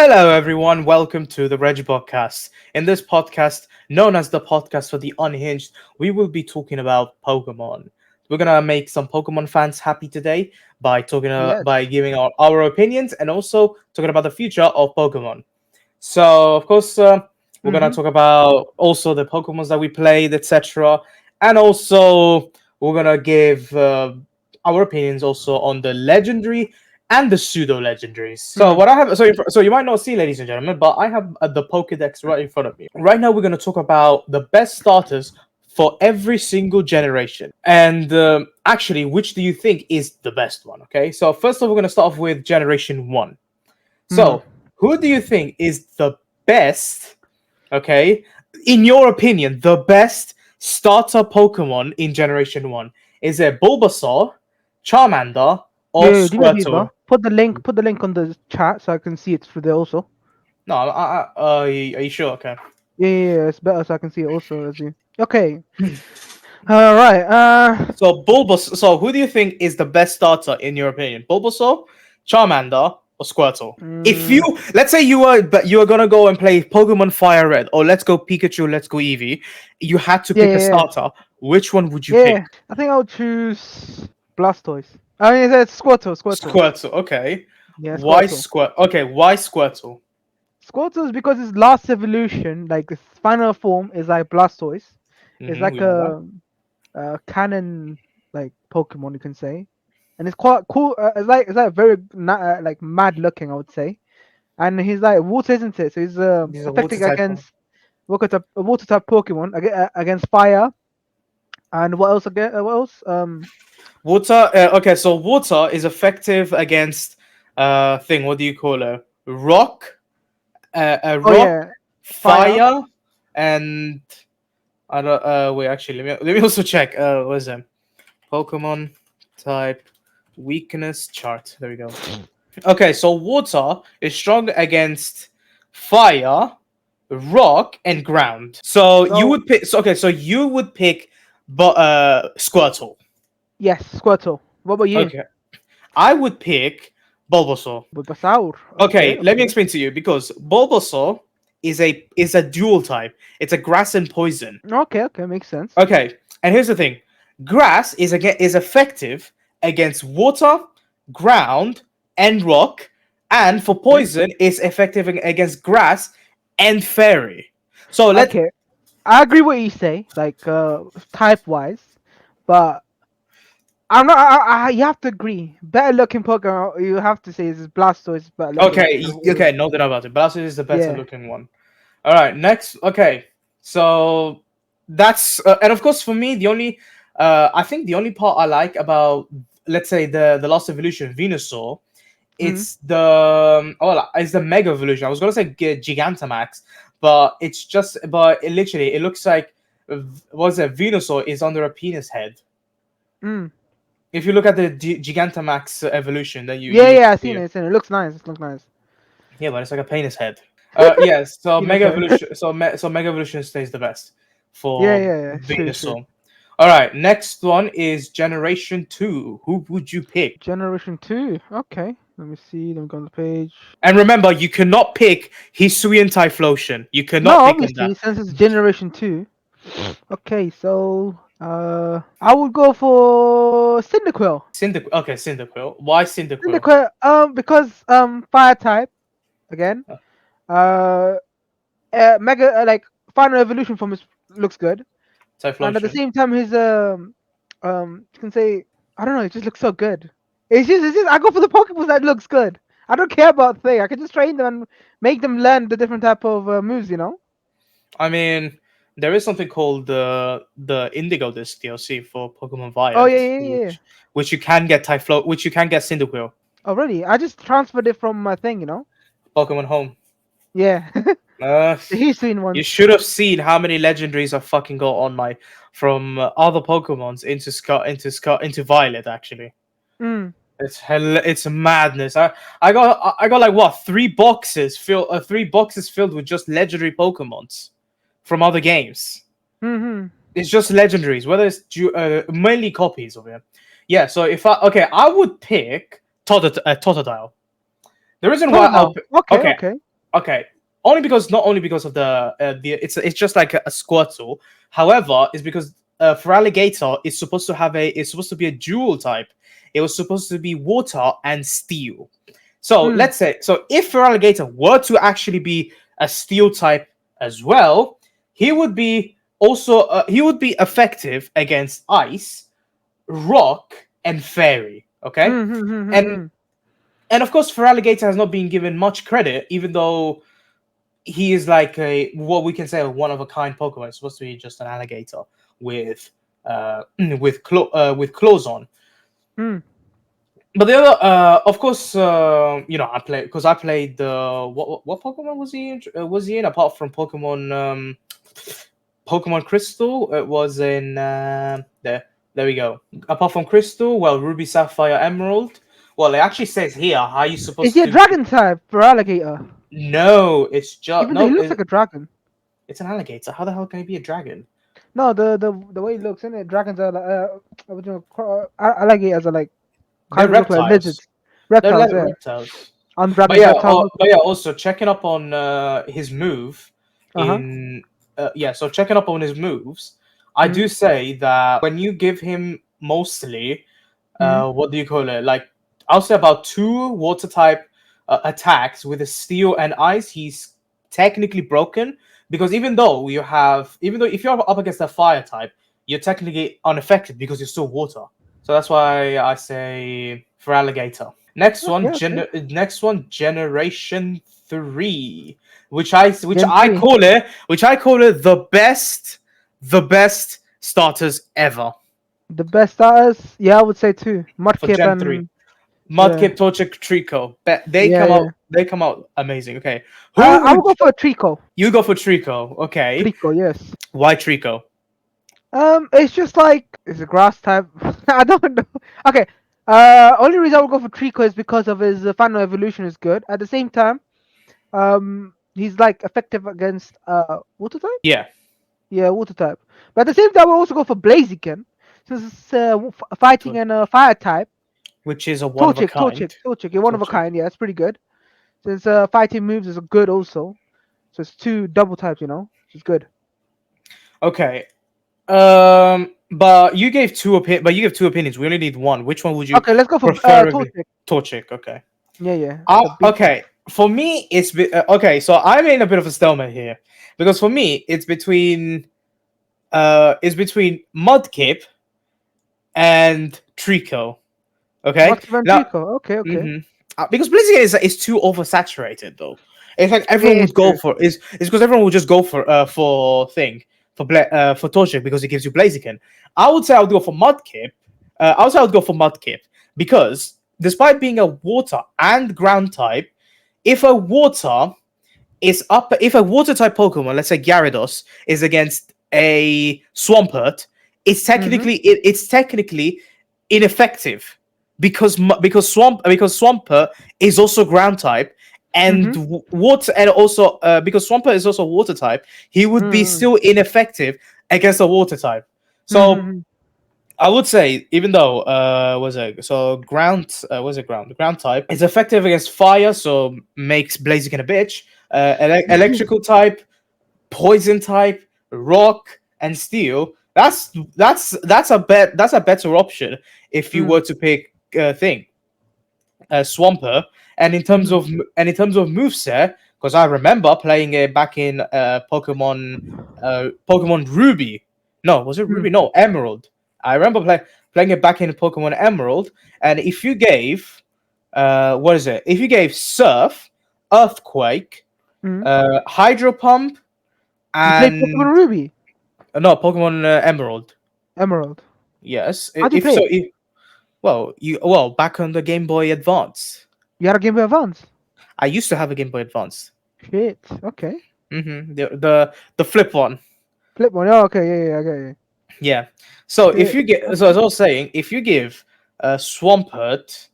Hello, everyone. Welcome to the Regibog cast. In this podcast, known as the podcast for the unhinged, we will be talking about Pokemon. We're gonna make some Pokemon fans happy today by talking Yes. by giving our opinions and also talking about the future of Pokemon. So, of course, we're gonna Mm-hmm. talk about also the Pokemons that we played, etc., and also we're gonna give our opinions also on the legendary and the pseudo legendaries. So, Mm. what I have, so you might not see, ladies and gentlemen, but I have the Pokedex right in front of me. Right now, we're gonna talk about the best starters for every single generation, and actually, which do you think is the best one? Okay, so first of all, we're gonna start off with Generation One. Mm. So, who do you think is the best, okay, in your opinion, the best starter Pokemon in Generation 1? Is it Bulbasaur, Charmander, or Yeah, do me a favor. Squirtle? Put the link. Put the link on the chat so I can see it through there also. No, are you sure? Okay. Yeah, it's better so I can see it also as you. Okay. All right. So, so who do you think is the best starter in your opinion? Bulbasaur, Charmander, or Squirtle? If you, Mm, let's say you are gonna go and play Pokemon Fire Red, or let's go Pikachu, let's go Eevee, you had to yeah, pick a yeah, yeah, starter. Which one would you pick? yeah. I think I'll choose Blastoise. I mean, it's Squirtle. Squirtle. Squirtle. Okay. Yeah, Why Squirtle. Squirt? Okay. Why Squirtle? Squirtle is because its last evolution, like its final form, is like Blastoise. It's like We know that. a canon like Pokemon, you can say, and it's quite cool. It's like very like mad looking, I would say. And he's like water, isn't it? So he's He's a water effective type one. against water type Pokemon against fire. And what else again? What else? Water. Okay. So water is effective against thing. What do you call it? Rock. Oh Rock, yeah, fire. fire, and I don't. Wait. Actually, let me also check. What is it? Pokemon type weakness chart. There we go. Okay. So water is strong against fire, rock, and ground. So you So would pick. So, okay, so you would pick, but Squirtle. yes, Squirtle. What about you? Okay, I would pick Bulbasaur. Bulbasaur. Okay, Okay, let me okay, explain to you because Bulbasaur is a dual type. It's a grass and poison. okay, okay. Makes sense. Okay, and here's the thing: grass is effective against water, ground, and rock, and for Okay, poison is effective against grass and fairy. So let okay. I agree what you say, like type wise, but I'm not. You have to agree. Better looking Pokemon, you have to say is Blastoise better looking. okay, no doubt about it. Blastoise is the better Yeah. looking one. All right, next. Okay, so that's and of course for me the only I think the only part I like about, let's say, the last evolution Venusaur, Mm. it's the it's the Mega evolution. I was gonna say Gigantamax, but it's just but it literally it looks like what's it Venusaur is under a penis head. Mm. If you look at the Gigantamax evolution, then Yeah, you would yeah. I see seen it. it. It looks nice. It looks nice. Yeah, but it's like a penis head. Yes. So Penis Mega head. Evolution. So Mega Evolution stays the best Yeah, for yeah, yeah. It's true. It's true. Venusaur. All right. Next one is Generation Two. Who would you pick? Generation 2. Okay. Let me see. Let me go on the page. And remember, you cannot pick Hisuian Typhlosion. You cannot No, pick on that. obviously, since it's Generation 2. Okay, so I would go for Cyndaquil. Cyndaquil. Okay, Cyndaquil. Why Cyndaquil? Cyndaquil, because fire type again. Uh, mega like final evolution from his looks good, and at the Typhlosion. same time his you can say I don't know, it just looks so good. It's just I go for the Pokeballs that looks good. I don't care about thing. I can just train them and make them learn the different type of moves. I mean, there is something called the Indigo Disc DLC for Pokemon Oh Violet, yeah, yeah, yeah, yeah. which you can get which you can get Cyndaquil. Already, I just transferred it from my thing. Pokemon Home. Yeah, Uh, he's seen you ones. should have seen how many legendaries I fucking got on my from other Pokemons into Violet. Actually, Mm. it's madness. I got like what three boxes filled with just legendary Pokemons from other games. Mm-hmm. It's just legendaries, whether it's mainly copies of it. Yeah. So I would pick Totodile. The reason why I'll Totodile. Okay, okay okay. okay, only because not only because of the it's just like a Squirtle. However, it's because for alligator it's supposed to be a dual type. It was supposed to be water and steel. So Hmm. let's say so if for alligator were to actually be a steel type as well, he would be effective against ice, rock, and fairy. Okay, Hmm. Hmm. Hmm. Hmm. and Hmm. and of course, Feraligatr has not been given much credit, even though he is like a what we can say a one of a kind Pokemon. It's supposed to be just an alligator with with claws on. Hmm. But the other, of course, I play because I played the what Pokemon was he in? Was he in apart from Pokemon Crystal? It was in there we go. Apart from Crystal, well, Ruby, Sapphire, Emerald. Well, it actually says here how you Is supposed he a to. dragon type for alligator? No, it's just Even though he no. looks like a dragon. It's an alligator. How the hell can it be a dragon? No, the way he looks, isn't it? Dragons are like, what you know, alligators are like They're kind of look like reptiles. lizards, They're reptiles. like Yeah, reptiles. on dragons reptiles look. But yeah. Also checking up on his move Uh huh. in yeah. So checking up on his moves, I Hmm. do say that when you give him mostly Hmm. what do you call it? Like I'll say about two water type attacks with a steel and ice, he's technically broken because even though if you're up against a fire type, you're technically unaffected because you're still water. So that's why I say for alligator. Okay, okay. Next one, Generation 3, Gen 3. which I call it the best starters ever The best starters, yeah, I would say two. for Mudkip Gen 3. and yeah, Mudkip, Torchic, Trico. yeah, yeah. They come out amazing. Okay. I would go for a Trico. You go for Trico? Okay. Trico, yes. Why Trico? It's just like it's a grass type. I don't know. Okay. Only reason I would go for Trico is because of his final evolution is good. At the same time, he's like effective against water type. Yeah. Yeah, water type. But at the same time, I would also go for Blaziken since it's fighting Tor- and fire type. Which is a one of a Torchic, kind. Torchic, Torchic. You're one of a Torchic. kind. Yeah, it's pretty good. Since fighting moves is good also. So it's two double types, It's good. Okay. But you gave two opinions. We only need one. Which one would you Okay, let's go for preferably? Torchic. Torchic. Okay. Yeah, yeah. The big type. Okay. For me, okay. So I'm in a bit of a stalemate here because for me, it's between Mudkip and Trico. Okay. Mudkip and Now, Trico. Okay, okay. because Blaziken is too oversaturated though. It's like Yeah, everyone it's would go true. for is it's because everyone would just go for Torchic because it gives you Blaziken. I would say I would go for Mudkip. I would say I would go for Mudkip because despite being a water and ground type, if a water if a water type Pokemon, let's say Gyarados, is against a Swampert, Mm-hmm. it's technically ineffective because Swampert is also ground type and Mm-hmm. water and also because Swampert is also water type, he would be Mm-hmm. still ineffective against a water type. So Mm-hmm. I would say, even though was it so ground was it ground the ground type is effective against fire, so makes Blaziken a bitch. Electrical type, poison type, rock, and steel. That's a better option if you Mm-hmm. were to pick Swamper. And in terms of moveset, because I remember playing it back in Pokemon Ruby. No, was it Ruby? No, Emerald. I remember playing it back in Pokemon Emerald. And if you gave what is it? If you gave Surf, Earthquake, Mm-hmm. Hydro Pump, You played and Pokemon Ruby, no, Pokemon Emerald. Emerald. Yes. How'd you If play so, it? back on the Game Boy Advance. You had a Game Boy Advance. I used to have a Game Boy Advance. Shit. Okay. The flip one. Flip one. Oh, okay. Yeah, yeah, okay. Yeah. So if Shit. you get, so Okay. as I was saying, if you give Swampert,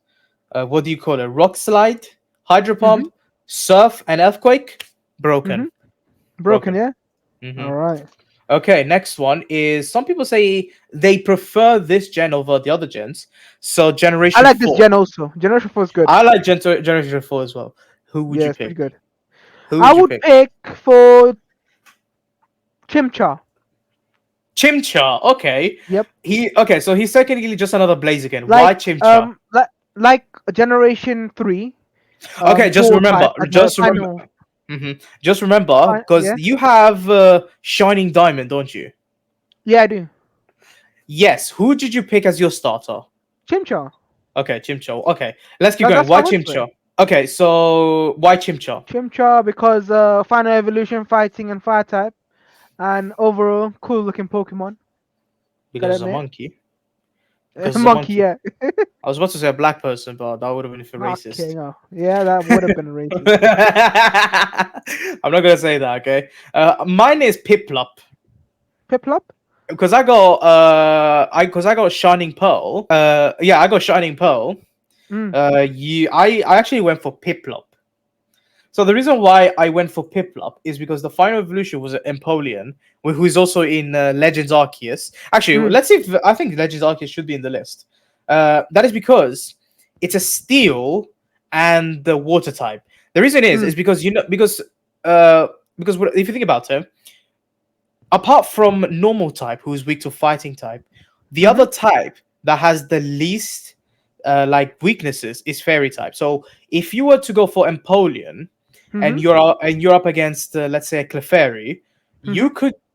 what do you call it? Rock Slide, Hydro Mm-hmm. Pump, Surf, and Earthquake, Mm-hmm. broken, Broken. broken. Yeah. hmm All right. Okay, next one is some people say they prefer this gen over the other gens. So I Generation like this 4. gen also. Generation 4 is good. I like Generation 4 as well. Who would Yeah, you it's pretty pick? good. Who I would you would pick? pick for Chimchar. Chimchar. Okay. Yep. So he's technically just another Blaziken. Why Like Chimchar? like Generation 3, Okay, just 4 remember, type at the just remember, final. just remember, because Yeah. you have Shining Diamond, don't you? Yeah, I do. Yes. Who did you pick as your starter? Chimchar. Okay, Chimchar. Okay, let's keep going. That's Why why I went for it. Chimchar? Okay, so why Chimchar? Chimchar because final evolution, fighting and fire type, and overall cool looking Pokemon. Because Gotta it's a admit. monkey. Because it's a Monkey, monkey. yeah. I was about to say a black person, but that would have been for Okay, racist. no. Yeah, that would have been racist. I'm not gonna say that. Okay. Mine is Piplup. Piplup? Because I got Shining Pearl. Yeah, I got Shining Pearl. Mm. I actually went for Piplup. So the reason why I went for Piplup is because the final evolution was Empoleon, who is also in Legends Arceus. Actually, Mm. let's see if I think Legends Arceus should be in the list. That is because it's a steel and the water type. The reason is Mm. because if you think about it, apart from normal type, who's weak to fighting type, the Mm-hmm. other type that has the least like weaknesses is fairy type. So if you were to go for Empoleon Mm-hmm. and you're up against let's say a Clefairy, Mm-hmm.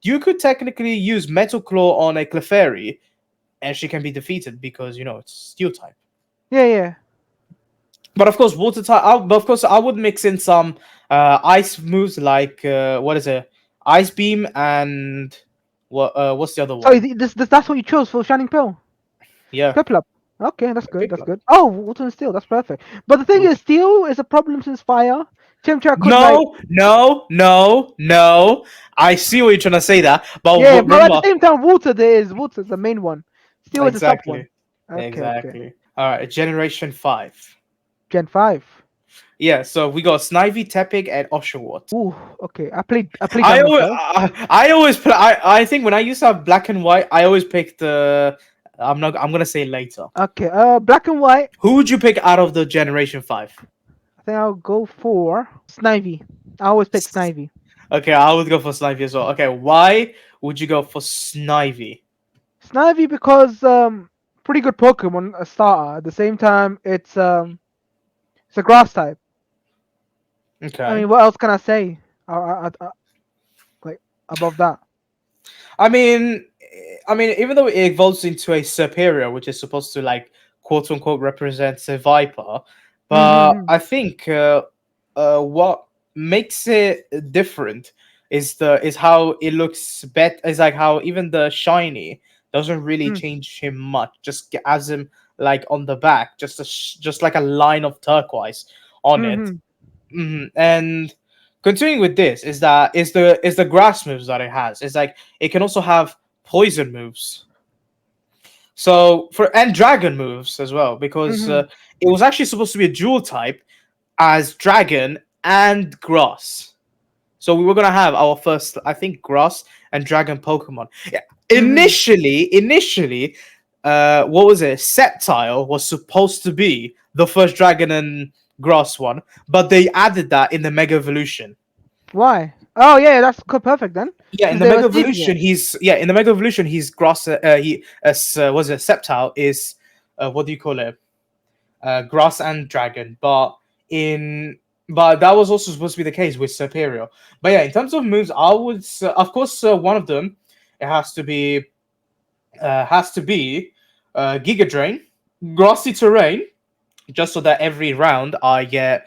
you could technically use Metal Claw on a Clefairy and she can be defeated because it's steel type. Yeah, yeah. But of course, water type. But of course, I would mix in some ice moves like what is it, Ice Beam and what's the other Sorry, one? that's what you chose for Shining Pearl. Yeah, Piplup. Okay, that's good. That's Piplup. good. Oh, Water and Steel. That's perfect. But the thing is, Steel is a problem since Fire. Chimchar could like. No, no, no, no. I see what you're trying to say that, but Yeah, but at the remember same time, Water is the main one. Steel is the sub one. exactly, Okay, okay. exactly. All right, Generation 5. Gen 5. Yeah, so we got Snivy, Tepig, and Oshawott. Ooh, okay. I played that one first. I always play. I think when I used to have black and white, I always picked the. I'm not. I'm gonna say later. Okay. Black and white. Who would you pick out of the Generation 5? I think I'll go for Snivy. I always pick S- Snivy. Okay, I would go for Snivy as well. Okay, why would you go for Snivy? Snivy because pretty good Pokemon starter. At the same time, it's a grass type. I Okay. mean, what else can I say? Like above that. I mean, even though it evolves into a superior, which is supposed to like quote unquote represent a viper, but Mm-hmm. I think what makes it different is how it looks better. Is like how even the shiny doesn't really change him much. Just as him like on the back, just like a line of turquoise on it. Mm-hmm. And continuing with this is the grass moves that it has. It's like it can also have poison moves. So for and dragon moves as well because Mm-hmm. it was actually supposed to be a dual type as dragon and grass. So we were gonna have our first, I think, grass and dragon Pokemon. Yeah. Mm-hmm. Initially, what was it? Sceptile was supposed to be the first dragon and grass one, but they added that in the Mega Evolution. Why? Oh yeah, that's perfect then. Yeah, in Since the they Mega were saving it. Evolution, he's grass. Was it Sceptile is what do you call it? Grass and dragon, but that was also supposed to be the case with Superior. But yeah, in terms of moves, I would of course one of them it has to be Giga Drain, Grassy Terrain, just so that every round a I get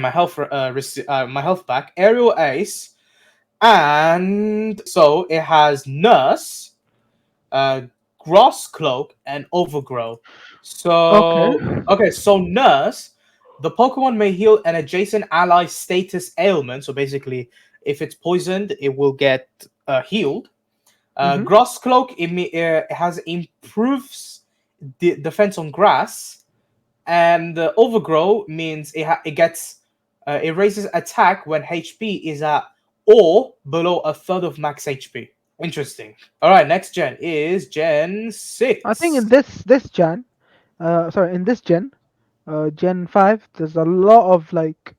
my my health back. Aerial Ace, and so it has Nurse, uh, Grass Cloak, and Overgrow. Okay. So Nurse, the Pokemon may heal an adjacent ally status ailment. So basically, if it's poisoned, it will get healed. Mm-hmm. Grass Cloak it has improves defense on grass, and Overgrow means it gets it raises attack when HP is at or below a third of max HP. Interesting. All right, next gen is Gen I think in 6. in this gen, Gen 5, there's a lot of like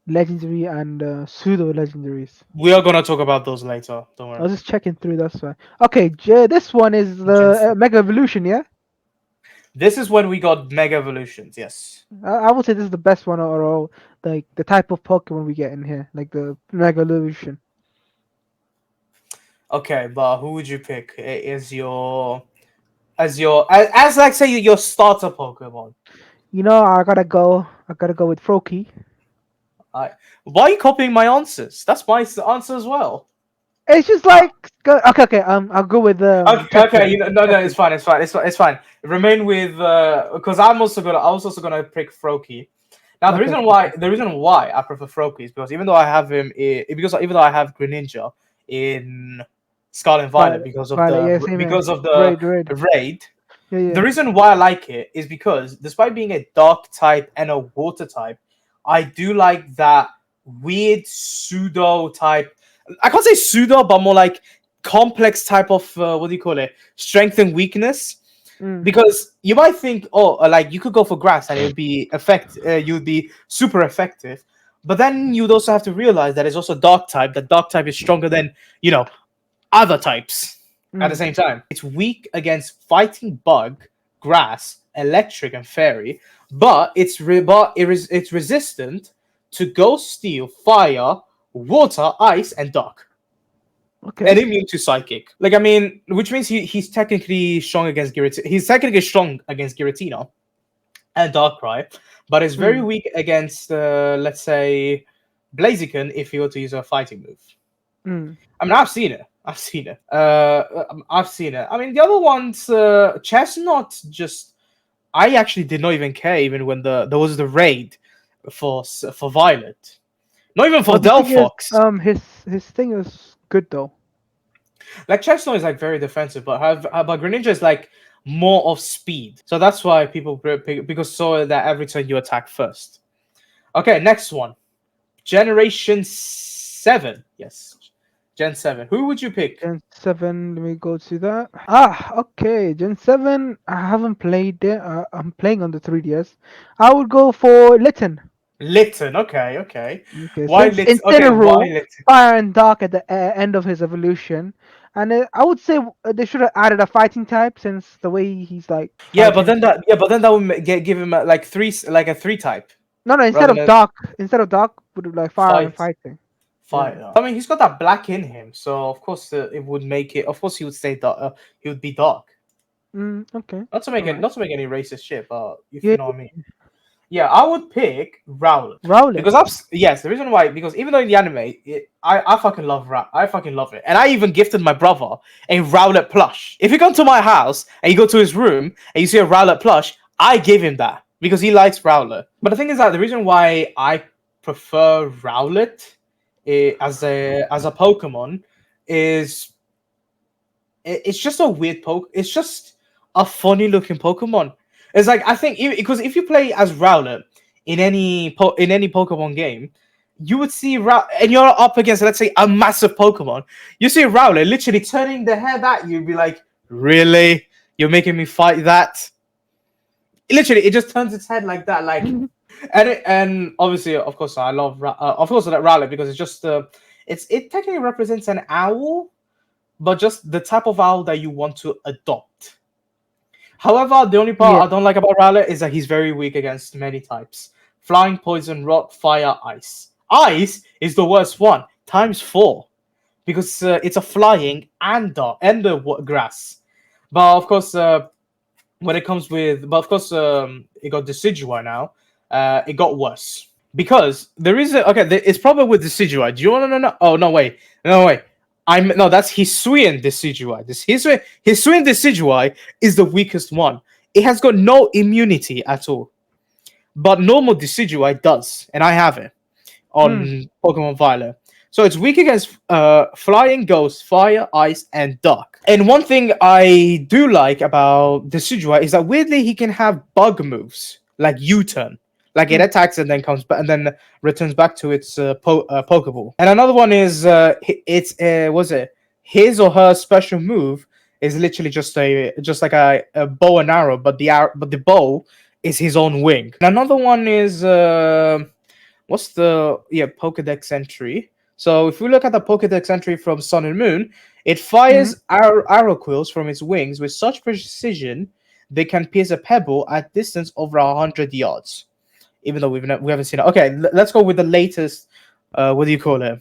legendary and pseudo legendaries. We are gonna talk about those later. Don't I worry. was just checking through. That's fine. Okay, this one is the Jensen. Mega Evolution. Yeah, This is when we got Mega Evolutions. Yes. I would say this is the best one overall. Like the type of Pokemon we get in here, like the Mega Evolution. Okay, but who would you pick as your like say your starter Pokemon? You know, I gotta go. I gotta go with Froakie. I Why are you copying my answers? That's my answer as well. It's just Uh, like okay, okay. I'll go with okay, okay. Chespin. No, it's Chespin. fine. It's fine. It's fine. Remain with because I was also gonna pick Froakie. Now Okay, okay, okay. the reason why I prefer Froakie is because even though I have even though I have Greninja in Scarlet and Violet Violet, Violet. Yeah, same here. because of the Raid, raid. raid. Yeah, The yeah. reason why I like it is because despite being a dark type and a water type, I do like that weird pseudo type. I can't say pseudo, but more like complex type of what do you call it? Strength and weakness. Mm, Because you might think, oh, like you could go for grass and it would be you'd be super effective. But then you'd also have to realize that it's also dark type. That dark type is stronger than other types at the mm. same time. It's weak against fighting bug, grass, electric, and fairy, but it's resistant to ghost, steel, fire, water, ice, and dark. And Okay. immune to psychic. Like I mean, which means he's technically strong against Giratina. He's technically strong against Giratina and Darkrai, but is very Mm, weak against let's say Blaziken if he were to use a fighting move. mm. I mean, I've seen it. I've seen it. I've seen it. I mean, the other ones, Chestnut. Just I actually did not even care even when there was the raid for Violet. Not even for But the thing is, Delphox. his thing is good though. Like Chestnut is like very defensive, but Greninja is like more of speed. So that's why people pick because so that every turn you attack first. Okay, next one. Generation 7. Yes. Gen 7. Who would you pick? Gen 7, let me go to that. Ah, okay. Gen 7, I haven't played it. I'm playing on the 3DS. I would go for Litten. Litten. Okay, okay. Okay, Why since Litten? Okay, why Incineroar, Litten? Fire and Dark at the end of his evolution. And I would say they should have added a fighting type since the way he's like fighting. But then that would give him like like a three type No, no, rather than instead of Dark, would have like Fire and fight. fighting. Yeah. Fire. I mean, he's got that black in him, so of course it would make it. Of course, he would stay dark. He would be dark. Okay. Not Alright. to make any racist shit, but if Yeah. you know what I mean. Yeah, I would pick Rowlet Rowlet. because yes, the reason why because even though in the anime, I fucking love I fucking love it, and I even gifted my brother a Rowlet plush. If you come to my house and you go to his room and you see a Rowlet plush, I give him that because he likes Rowlet. But the thing is that the reason why I prefer Rowlet as a Pokemon is it's just a weird poke. It's just a funny looking Pokemon. It's like I think because if you play as Rowlet in any Pokemon game, you would see and you're up against let's say a massive Pokemon. You see Rowlet literally turning their head at you, be like, "Really? You're making me fight that?" Literally, it just turns its head like that, like, and obviously, of course, I love of course that Rowlet because it's just it technically represents an owl, but just the type of owl that you want to adopt. However, the only Yeah. part I don't like about Rowlet is that he's very weak against many types: flying, poison, rock, fire, ice. Ice is the worst one, times 4, because it's a flying and the grass. But of course, it got Decidueye now. It got worse because there is it's problem with Decidueye. Do you want to know? Oh no, wait, no wait. I'm no, that's Hisuian Decidueye. This Hisuian Decidueye is the weakest one. It has got no immunity at all, but normal Decidueye does, and I have it Mm. on Pokemon Violet. So it's weak against flying, ghost, fire, ice, and dark. And one thing I do like about Decidueye is that weirdly he can have bug moves like U-turn, like it Mm. attacks and then comes back and then returns back to its Pokeball. And another one is was it his or her special move is literally just like a bow and arrow, but the bow is his own wing. And another one is what's the Pokedex entry? So if we look at the Pokedex entry from Sun and Moon, it Mm. fires arrow quills from its wings with such precision they can pierce a pebble at distance over 100 yards. Even though we haven't seen it. Okay, let's go with the latest. What do you call it?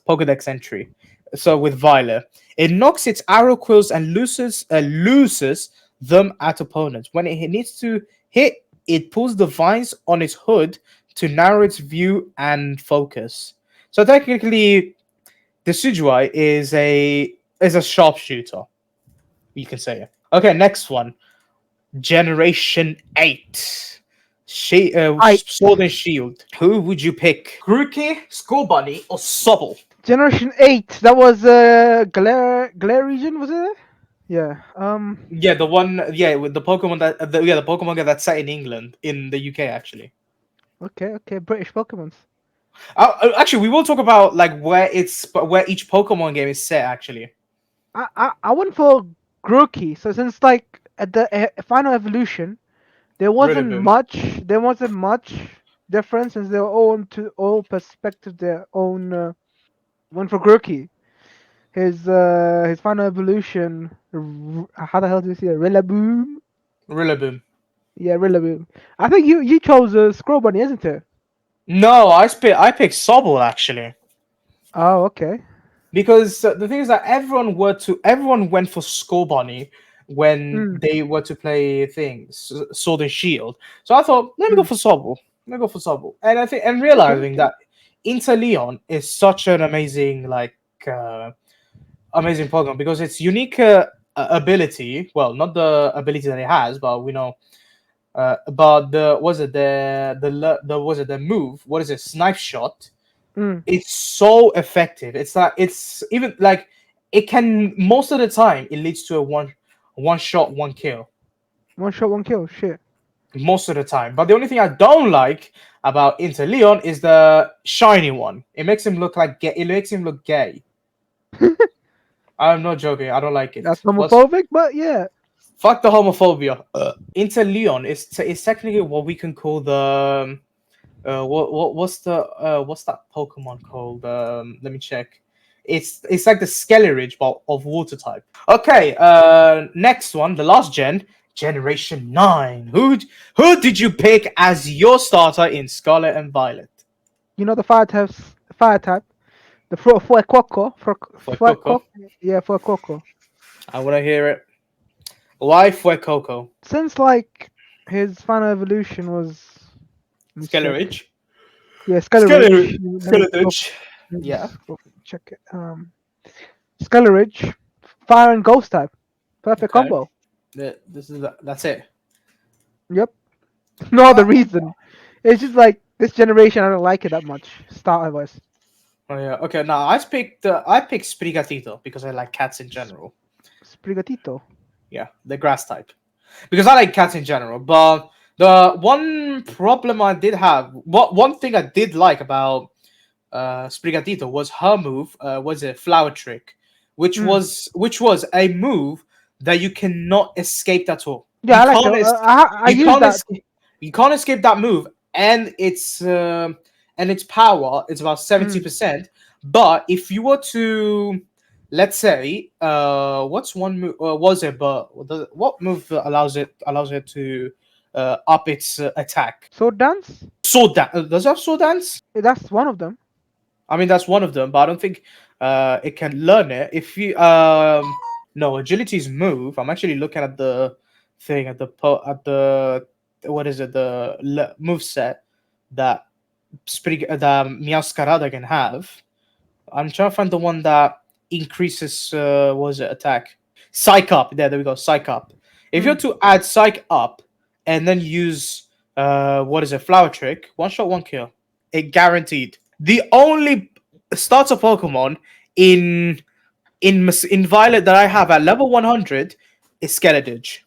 Pokedex entry. So with Violet, it knocks its arrow quills and loses them at opponents. When it needs to hit, it pulls the vines on its hood to narrow its view and focus. So technically, the Decidueye is a sharpshooter. You can say it. Okay, next one. Generation 8. I Sword and Shield. Who would you pick? Grookey, Scorbunny, or Sobble? Generation 8. That was Glare region, was it? Yeah. Yeah, the one. Yeah, with the Pokemon the Pokemon game that's set in England, in the UK actually. Okay, okay. British Pokemons. Actually, we will talk about like where each Pokemon game is set. Actually, I went for Grookey. So since like at the final evolution, Rillaboom. there wasn't much difference since they were all to all perspective their own. Went for Grookey. His final evolution. How the hell do you see it? Rillaboom. Rillaboom. Yeah, Rillaboom. I think you chose Scroll Bunny, isn't it? No, I picked Sobble actually. Oh, okay. Because the thing is that everyone went for Scorbunny when Mm, they were to play things Sword and Shield. So I thought, let me go mm. for Sobble. Let me go for Sobble. And I think and Okay, realizing okay. that Interleon is such an amazing amazing Pokemon because its unique ability, well, not the ability that it has, but we know about the was it the was it the move? What is it? Snipe shot. Mm. It's so effective. It's like it's even like it can most of the time it leads to a one shot one kill One shot, one kill. Shit. most of the time. But the only thing I don't like about Interleon is the shiny one. It makes him look like gay. It makes him look gay. I'm not joking. I don't like That's it. What's homophobic, but yeah. fuck the homophobia? Interleon is technically what we can call the what's that Pokemon called? Let me check. It's like the Skelleridge but of water type. Okay, next one, the last Generation 9. Who did you pick as your starter in Scarlet and Violet? You know the fire types. Fire type. The for Coco. For For Coco. Coco. Yeah, for Coco. I want to hear it. Why for Coco? Since like his final evolution was. Let me check. Skelleridge. Yeah, Skelleridge. Skelleridge. Let me Yeah. just go check it. Skelleridge. Fire and Ghost type. Perfect Okay. combo. That's it. Yep. No other Uh, reason. It's just like this generation. I don't like it that much. Starter wise. oh yeah. Okay. Now I picked Sprigatito because I like cats in general. Sprigatito. Yeah, the grass type. Because I like cats in general. But the one problem I did have, what one thing I did like about Sprigatito was her move was a flower trick, Mm. which was a move that you cannot escape at all. Yeah, I like it. I You use can't that. escape you can't escape that move, and its power is about Mm. 70%. But if you were to, let's say, what's one move? Was it? But what move allows it to up its attack? Sword dance. Sword dance. Does it have sword dance? That's one of them. I mean, that's one of them, but I don't think it can learn it. If you no agility's move. I'm actually looking at the thing at the what is it move set that that Miascarada can have. I'm trying to find the one that increases what is it attack? Psych up. There we go. Psych up. If you're Mm. to add psych up and then use what is it? Flower trick. One shot, one kill. It guaranteed. The only starter Pokemon in in Violet that I have at level 100 is Skeledidge.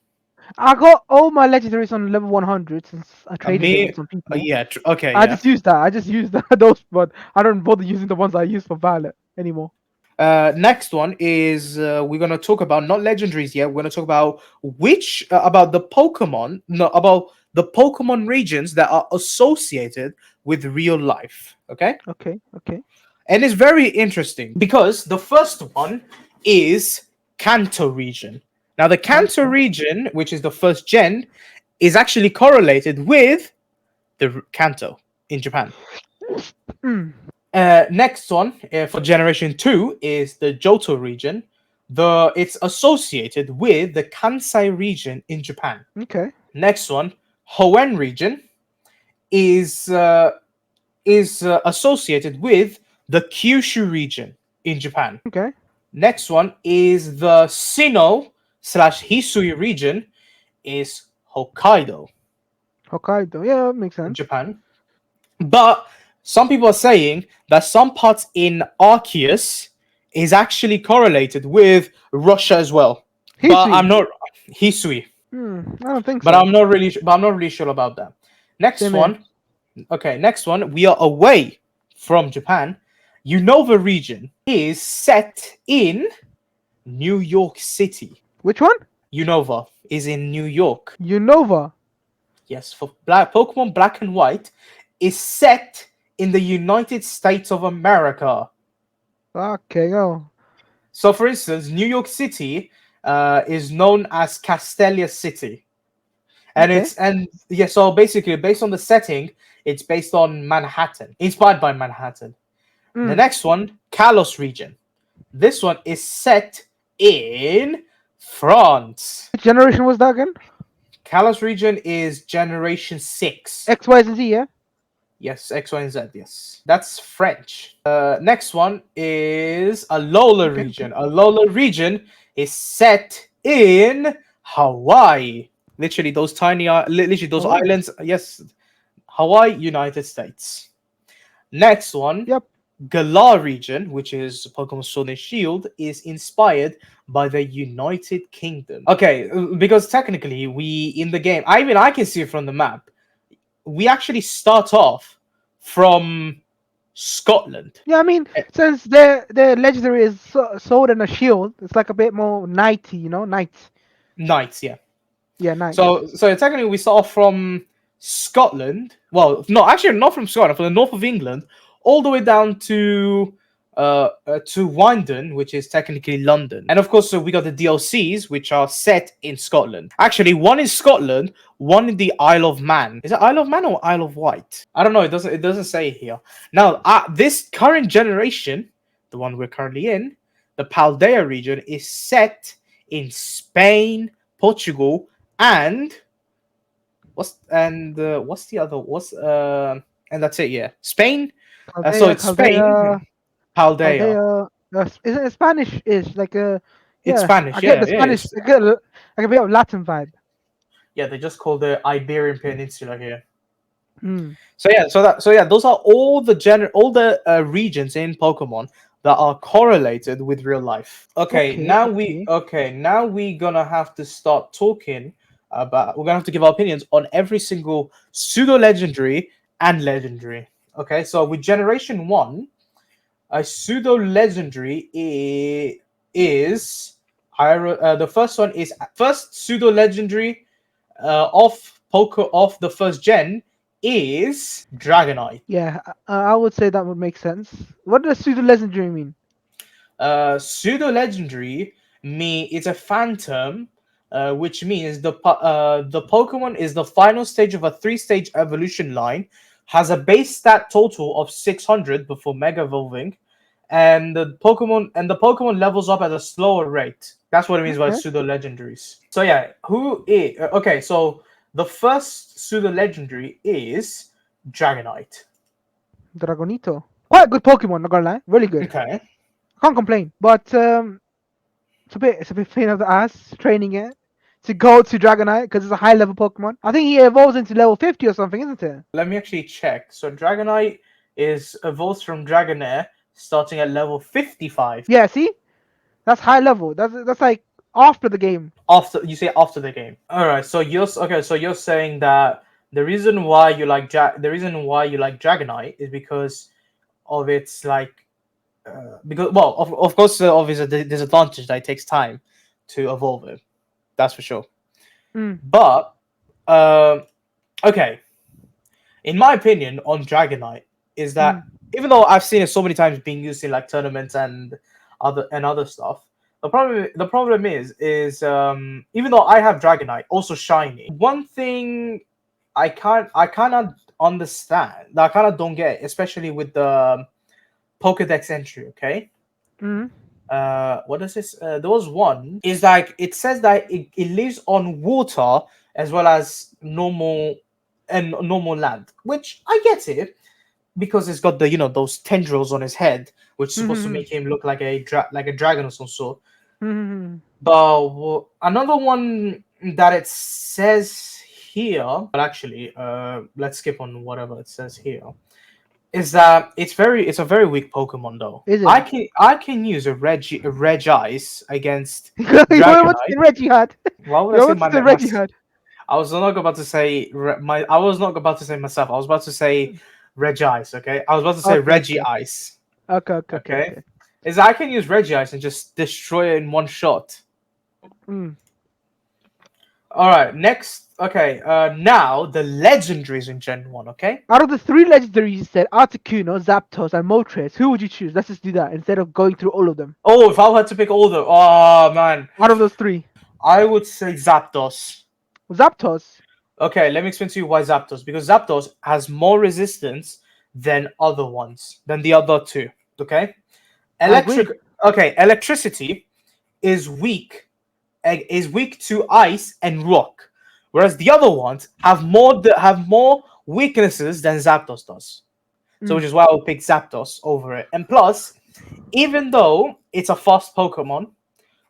I got all my legendaries on level 100 since I traded them Me, with some people. yeah, okay, I yeah. just used that. I just used those, but I don't bother using the ones I use for Violet anymore. Next one is we're gonna talk about not legendaries yet. We're gonna talk about which about the Pokemon, no, about the Pokemon regions that are associated with real life. Okay? Okay. Okay. And it's very interesting because the first one is Kanto region. Now, the Kanto Kanto. region, which is the first gen, is actually correlated with the Kanto in Japan. Mm. Next one for Generation 2 is the Johto region. It's associated with the Kansai region in Japan. Okay. Next one, Hoenn region is associated with the Kyushu region in Japan. Okay. Next one is the Sino slash Hisui region is Hokkaido Hokkaido. Yeah, makes in sense. Japan. But some people are saying that some parts in Arceus is actually correlated with Russia as well. But I'm Hisui. not Hisui. I don't think But so. I'm not really sure about that. Next Same here. one. Okay, next one. We are away from Japan. Unova region is set in New York City. Which one? Unova is in New York. Unova. Yes, for Pokemon Black and White is set in the United States of America. Okay, go. So, for instance, New York City is known as Castelia City, and Okay. so basically, based on the setting, it's based on Manhattan, inspired by Manhattan. The Mm. next one, Kalos region. This one is set in France. Which generation was that again? Kalos region is Generation 6. X, Y, and Z, yeah? Yes, X, Y, and Z, yes. That's French. Next one is Alola Okay, okay. region. Alola region is set in Hawaii. Literally those literally those Hawaii. islands. Yes, Hawaii, United States. Next one, Yep. Galar region, which is Pokemon Sword and Shield, is inspired by the United Kingdom. Okay, because technically we in the game, I can see it from the map. We actually start off from Scotland. Yeah, I mean, since their legendary is sword and a shield, it's like a bit more knighty, you know, knights. Knights, yeah. Yeah, knights. So technically we start off from Scotland. Well, no, actually not from Scotland, from the north of England, all the way down to Wyndon, which is technically London. And of course, so we got the DLCs, which are set in Scotland. Actually, one in Scotland, one in the Isle of Man. Is it Isle of Man or Isle of Wight? I don't know. It doesn't say here. Now, this current generation, the one we're currently in, the Paldea region, is set in Spain, Portugal, and what's the other? And that's it. Yeah, Spain. So Chaldea, it's Spain, Paldea. Chaldea. Isn't it Spanish? Is like a It's yeah. I Spanish. get Yeah, the yeah. Spanish. I get like a bit of Latin vibe. Yeah, they just call the Iberian Peninsula here. Mm. Those are all the regions in Pokemon that are correlated with real life. Okay, Okay. Okay. now we gonna have to start talking about. We're gonna have to give our opinions on every single pseudo legendary and legendary. Okay, so with Generation 1, a pseudo legendary is the first one is first pseudo legendary of the first gen is Dragonite. Yeah, I would say that would make sense. What does pseudo legendary mean? Pseudo legendary it's a phantom, which means the Pokemon is the final stage of a 3-stage evolution line, has a base stat total of 600 before mega evolving, and the Pokemon levels up at a slower rate. That's what it means by Okay. pseudo legendaries. So yeah, okay? So the first pseudo legendary is Dragonite. Dragonito. Quite a good Pokemon, not gonna lie. Really good. Okay. Can't complain. But it's a bit pain of the ass training it to go to Dragonite because it's a high level Pokemon. I think he evolves into level 50 or something, isn't it? Let me actually check. So Dragonite is evolves from Dragonair starting at level 55. Yeah, see? That's high level. That's like after the game. After after the game. All right. So you're saying that the reason why you like Dragonite is because of its because of course of its disadvantage that it takes time to evolve it. That's for sure. Mm. But Okay, in my opinion, on Dragonite is that Mm. even though I've seen it so many times being used in like tournaments and other stuff, the problem is even though I have Dragonite, also shiny. One thing I cannot understand, that I kind of don't get, especially with the Pokedex entry. Okay, Mm. what does this? There was one is like it says that it lives on water as well as normal land, which I get it because it's got the those tendrils on his head, which is supposed to Mm. make him look like like a dragon of some sort. Mm. But another one that it says here, but actually, let's skip on whatever it says here. Is that it's a very weak Pokemon though. Is I it? can I can use a Reg Ice against You were about to Dragonite. say Reggie had. Why would I You were say about to say Reggie had. I was not about to say I was not about to say myself. I was about to say Reg Ice. Okay, I was about to say Okay, Reggie okay. Ice. Okay, okay, okay, Okay, okay. is I can use Reggie Ice and just destroy it in one shot. Mm. All right, next. Okay, now the legendaries in Gen 1. Okay. Out of the three legendaries you said, Articuno, Zapdos, and Moltres, who would you choose? Let's just do that instead of going through all of them. Oh, if I had to pick all the, oh man, Out of those three, I would say Zapdos. Zapdos. Okay, let me explain to you why Zapdos. Because Zapdos has more resistance than other ones, than the other two. Okay, I electric. agree. Okay, electricity is weak. Is weak to ice and rock, whereas the other ones have more weaknesses than Zapdos does. So, which Mm. is why I would pick Zapdos over it. And plus, even though it's a fast Pokemon,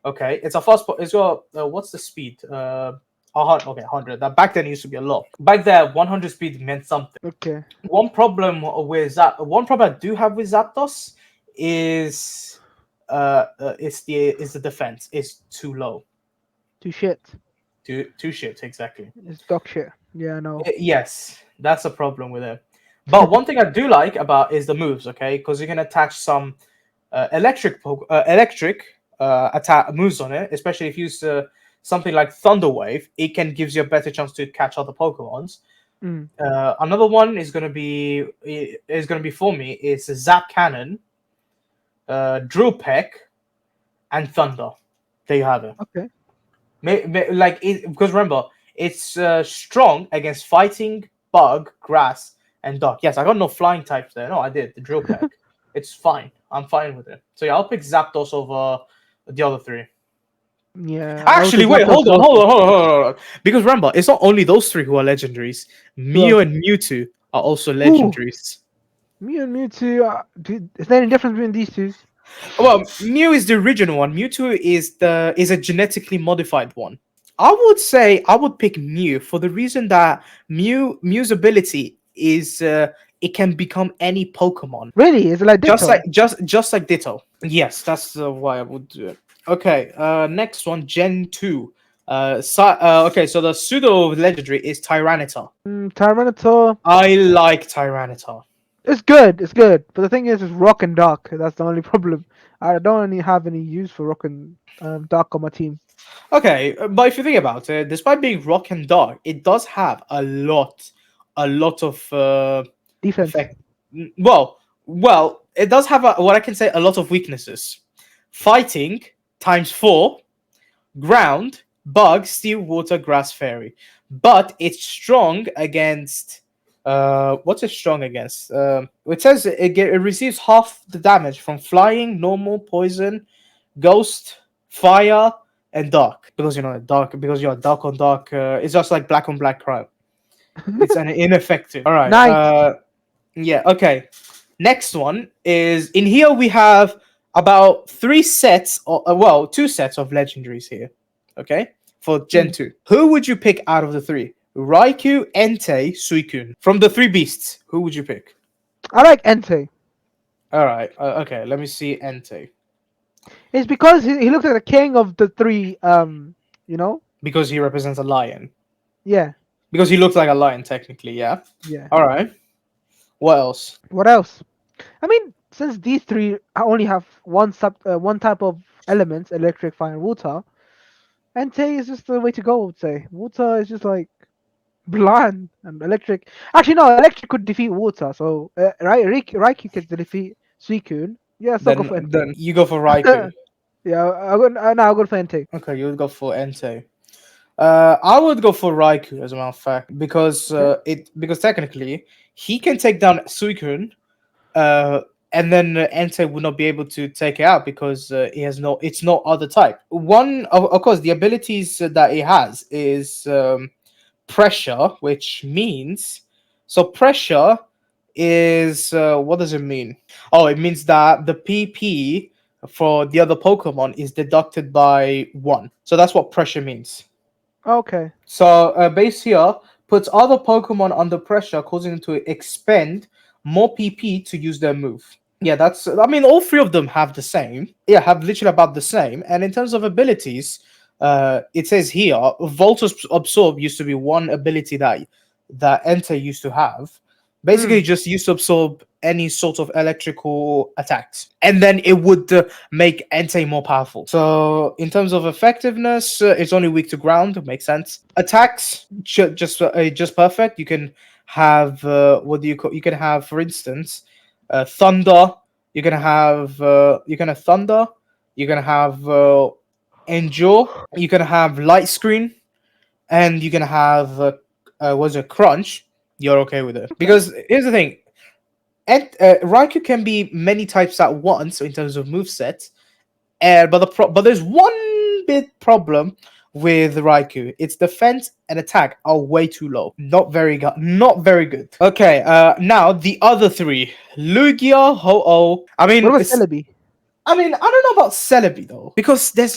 okay, it's a fast. It's got what's the speed? Okay, 100. That back then used to be a lot. Back there, 100 speed meant something. Okay. One problem I do have with Zapdos is the defense is too low. Two shit. Two ships exactly. It's dog shit. Yeah, I know. Yes, that's a problem with it. But one thing I do like about is the moves, okay? Because you can attach some electric attack moves on it, especially if you use something like Thunder Wave. It can gives you a better chance to catch other Pokemons. Mm. Another one is gonna be for me is Zap Cannon, Drill Peck, and Thunder. There you have it. Okay. Because remember, it's strong against fighting, bug, grass, and dark. Yes, I got no flying types there. No, I did the Drill Peck. It's fine. I'm fine with it. So yeah, I'll pick Zapdos over the other three. Yeah, I would Actually, pick wait, Zapdos hold as on, well. hold on. Because remember, it's not only those three who are legendaries. Who Mew else? and Mewtwo are also Ooh, legendaries. me and Mewtwo. Is there any difference between these two? Well, Mew is the original one. Mewtwo is a genetically modified one. I would say I would pick Mew for the reason that Mew's ability is it can become any Pokemon, Really? Is it like Ditto? just like Ditto. Yes, that's why I would do it. Okay, next one, Gen 2. Okay, so the pseudo legendary is Tyranitar. Tyranitar. I like Tyranitar. It's good. It's good. But the thing is, it's Rock and Dark. That's the only problem. I don't really have any use for Rock and Dark on my team. Okay, but if you think about it, despite being rock and dark, it does have a lot of Defense. effect. Well, it does have what I can say a lot of weaknesses. Fighting times four, ground, bug, steel, water, grass, fairy. But it's strong against. What's it strong against? It says it receives half the damage from flying, normal, poison, ghost, fire, and dark. Because dark. Because you're dark on dark. It's just like black on black crime. It's an ineffective. All right. Nice. Yeah. Okay. Next one is in here. We have about three sets, or two sets of legendaries here. Okay, for Gen Mm. 2. Who would you pick out of the three? Raikou, Entei, Suicune. From the three beasts, who would you pick? I like Entei. All right. Okay. Let me see Entei. It's because he looks like the king of the three. You know. Because he represents a lion. Yeah. Because he looks like a lion, technically. Yeah. Yeah. All right. What else? What else? I mean, since these three only have one type of elements, electric, fire, and water, Entei is just the way to go. I would say water is just like Bland and electric. Actually, no, electric could defeat water. So right, Raikou can defeat Suicune. Yeah, still go Then for Entei. you go for Raikou. Yeah, I go. No, I'll go for Entei. Okay, you would go for Entei. I would go for Raikou as a matter of fact because Okay. because technically he can take down Suicune, uh, and then Entei would not be able to take it out because he has no. It's no other type. One of course the abilities that he has is pressure, which means so pressure is what does it mean? Oh, it means that the PP for the other Pokemon is deducted by one. So that's what pressure means. Okay. So base here puts other Pokemon under pressure, causing them to expend more PP to use their move. Yeah, that's. I mean, all three of them have the same. Yeah, have literally about the same. And in terms of abilities, it says here, Voltus Absorb used to be one ability that Enter used to have. Basically, Mm. just used to absorb any sort of electrical attacks, and then it would make Entei more powerful. So, in terms of effectiveness, it's only weak to ground. Makes sense. Attacks, just perfect. You can have what do you call? You can have, for instance, thunder. You're gonna thunder. You're gonna have endure. You're gonna have light screen, and you're gonna have was it crunch. You're okay with it Okay. because here's the thing. And Raikou can be many types at once in terms of moveset, but but there's one big problem with Raikou. Its defense and attack are way too low. Not very good. Not very good. Okay, now the other three. Lugia, Ho-Oh. What about Celebi? I mean, I don't know about Celebi though, because there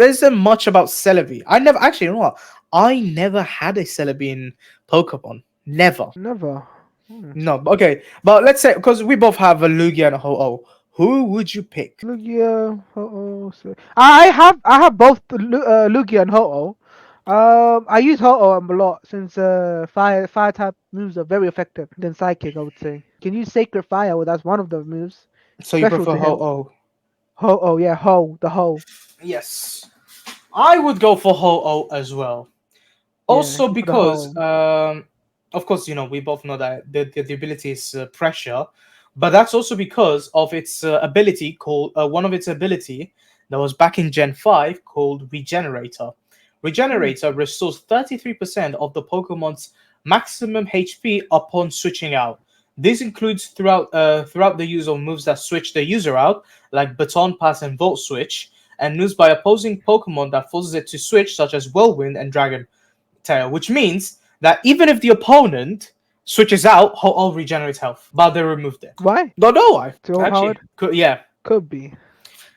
isn't much about Celebi. I never actually, you know what? I never had a Celebi in Pokemon. Never. Never. Hmm. No. Okay, but let's say because we both have a Lugia and a Ho-Oh. Who would you pick? Lugia, Ho-Oh. I have both Lugia and Ho-Oh. I use Ho-Oh a lot since fire type moves are very effective than Psychic. I would say can use Sacred Fire. Well, that's one of the moves So you special prefer to him. Ho-Oh? Ho-Oh, yeah, the Ho. Yes. I would go for Ho-Oh as well. Yeah, Also go for the because, Ho. of course, we both know that the ability is pressure, but that's also because of its ability called one of its ability that was back in Gen 5 called Regenerator. Mm. Regenerator restores 33% of the Pokemon's maximum HP upon switching out. This includes throughout the use of moves that switch the user out, like Baton Pass and Volt Switch, and moves by opposing Pokemon that forces it to switch, such as Whirlwind and Dragon Tail, which means that even if the opponent switches out, Ho-Oh regenerates health, but they removed it. Why? Don't know why. Too overpowered? Actually, yeah, Could be.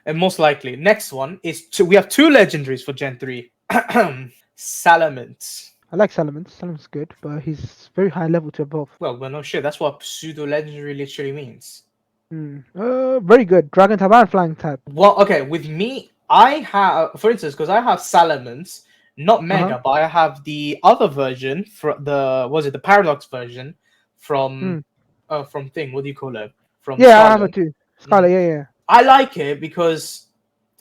and most likely. Next one is we have two legendaries for Gen 3. Salamence. I like Salamence. Salamance's good, but he's very high level to evolve. Well, no shit. That's what pseudo legendary literally means. Mm. Very good. Dragon type and flying type. Well, okay, with me, I have, for instance, because I have Salamence, not Uh huh. Mega, but I have the other version for the Paradox version from Mm. thing. What do you call it? From Yeah, I have it Scarlet. too. Mhm. Scarlet. Yeah, yeah. I like it because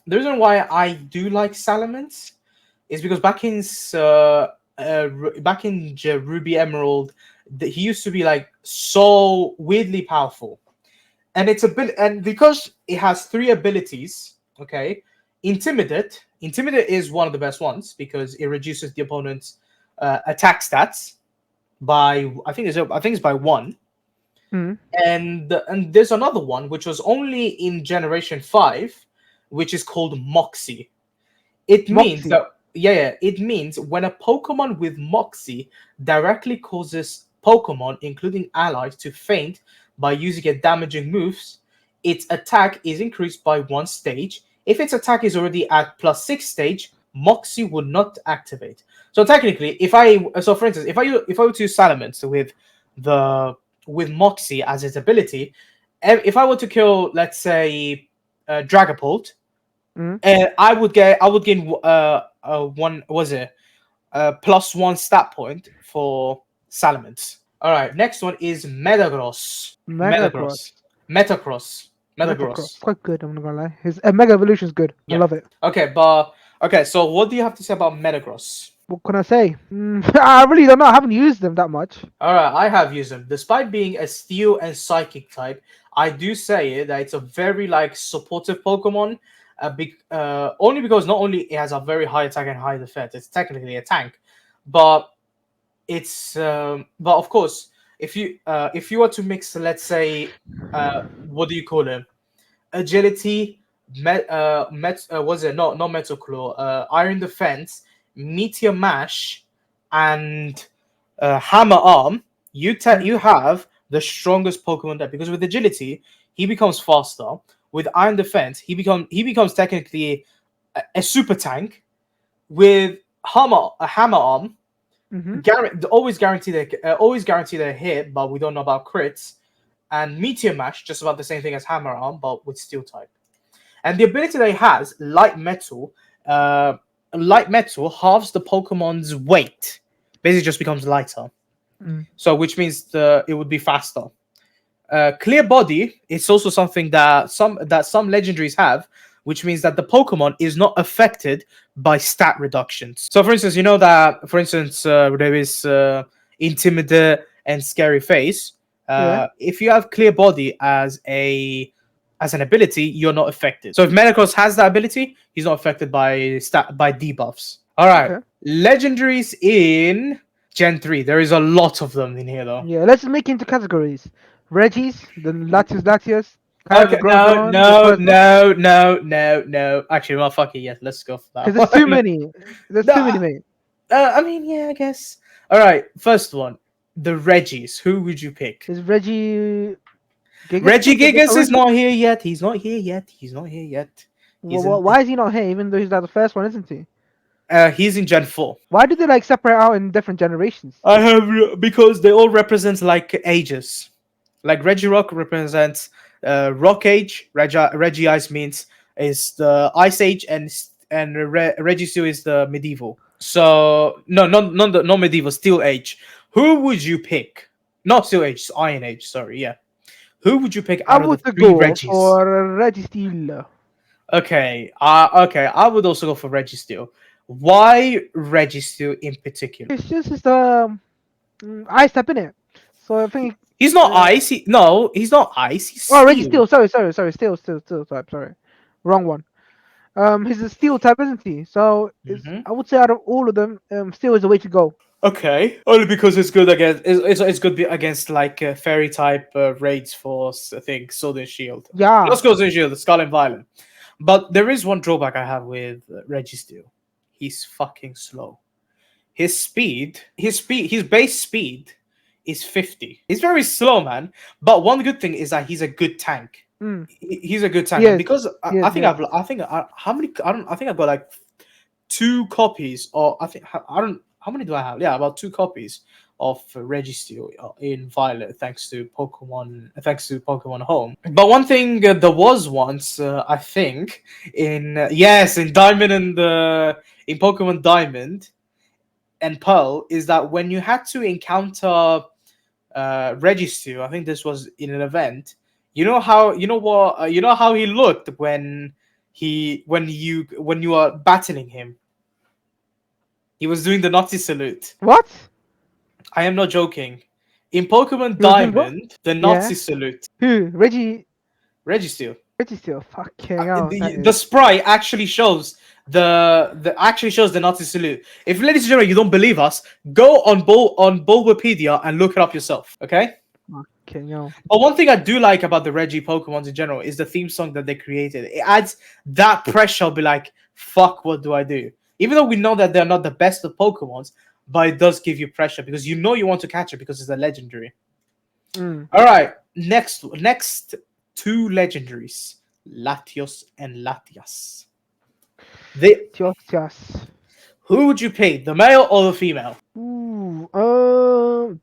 the reason why I do like Salamence is because back in Ruby Emerald, he used to be like so weirdly powerful, and and because it has three abilities. Okay, Intimidate is one of the best ones because it reduces the opponent's attack stats by I think it's by one. Mm. And there's another one which was only in Generation 5, which is called Moxie. It means Moxie. that it means when a Pokemon with Moxie directly causes Pokemon, including allies, to faint by using a damaging moves, its attack is increased by one stage. If its attack is already at +6 stage, Moxie would not activate. So technically, for instance, if I were to use Salamence the with Moxie as its ability, if I were to kill, let's say, Dragapult, Mm. I would gain one was it +1 stat point for Salamence. All right, next one is Metagross. Megagross. Metagross. Metagross. Metagross. Metagross. Quite good. I'm not gonna lie. His Mega Evolution is good. I Yeah. love it. Okay, but okay. So what do you have to say about Metagross? What can I say? I really don't know. I haven't used them that much. Alright, I have used him. Despite being a steel and psychic type, I do say it that it's a very like supportive Pokemon. Only because not only it has a very high attack and high defense, it's technically a tank, but but of course, if you were to mix, let's say, what do you call him? Agility, was it not Metal Claw, Iron Defense, Meteor Mash, and Hammer Arm. Mm, You have the strongest Pokemon there because with agility he becomes faster. With Iron Defense he becomes technically a super tank. With Hammer Arm, mm-hmm. always guarantee their hit, but we don't know about crits. And Meteor Mash, just about the same thing as Hammer Arm, but with Steel type. And the ability that he has, uh, Light Metal halves the Pokemon's weight. Basically, just becomes lighter. Mm. So, which means it would be faster. Clear Body, it's also something that some legendaries have, which means that the Pokemon is not affected by stat reductions. So, for instance, you know that, for instance, there is Intimidate and Scary Face. Yeah. If you have Clear Body as an ability, you're not affected. So if Metagross has that ability, he's not affected by debuffs. All right, Okay. legendaries in Gen 3. There is a lot of them in here, though. Yeah. Let's just make it into categories. Regis, the Latios, Kyogre, Okay, no, Groudon, no, Rayquaza. no, no, no, no. Actually, well, fuck it. Yes, let's go for Because that there's too one. many. There's No, too many, mate. I mean, yeah, I guess. All right, first one, the Reggies. Who would you pick? Is Reggie Gigas Reggie still the Gigas is original? not here yet. He's not here yet. He's not here yet. He's in. Why is he not here? Even though he's like the first one, isn't he? He's in Gen 4. Why do they like separate out in different generations? I have because they all represent like ages. Like Regirock represents Rock Age. Reggie Ice means is the Ice Age, and Registeel is the medieval. So no, not medieval, Steel Age. Who would you pick? Not Steel Age, it's Iron Age. Sorry, yeah. Who would you pick I out of the would three go Reggies? for Reggie Steel. Okay. I would also go for Registeel. Why Registeel in particular? It's just ice type in it. So I think He's not uh, ice. No, he's not ice. He's oh Reggie steel. Steel. Sorry. Steel type. Sorry, wrong one. He's a steel type, isn't he? So it's Hmm. I would say out of all of them, steel is the way to go. Okay, only because it's good against it's good against like fairy type raids for I think Sword and Shield. Yeah. Not Sword and Shield, the Skull and Violet. But there is one drawback I have with Registeel. He's fucking slow. His base speed is 50. He's very slow, man. But one good thing is that he's a good tank. Mm. He's a good tank, and Yes. because I Yes. think Yes. how many I don't I think I've got like two copies, or I don't how many do I have? Yeah, about two copies of Registeel in Violet, thanks to Pokemon Home. But one thing there was once, I think, in Diamond and in Pokemon Diamond and Pearl, is that when you had to encounter Registeel, I think this was in an event. You know how he looked when you are battling him. He was doing the Nazi salute. What? I am not joking. In Pokemon He was doing what? Diamond, the Yeah. Nazi salute. Who? Registeel. Reggie Steel. Fucking hell. That The is. sprite actually shows the Nazi salute. If, ladies and gentlemen, you don't believe us, go on Bulbapedia and look it up yourself. Okay. Fucking hell. But one thing I do like about the Reggie Pokemons in general is the theme song that they created. It adds that pressure. I'll be like, fuck, what do I do? Even though we know that they're not the best of Pokemons, but it does give you pressure because you know you want to catch it because it's a legendary. Mm. All right, next two legendaries, Latios and Latias. They, Just. who would you pick, the male or the female? Ooh.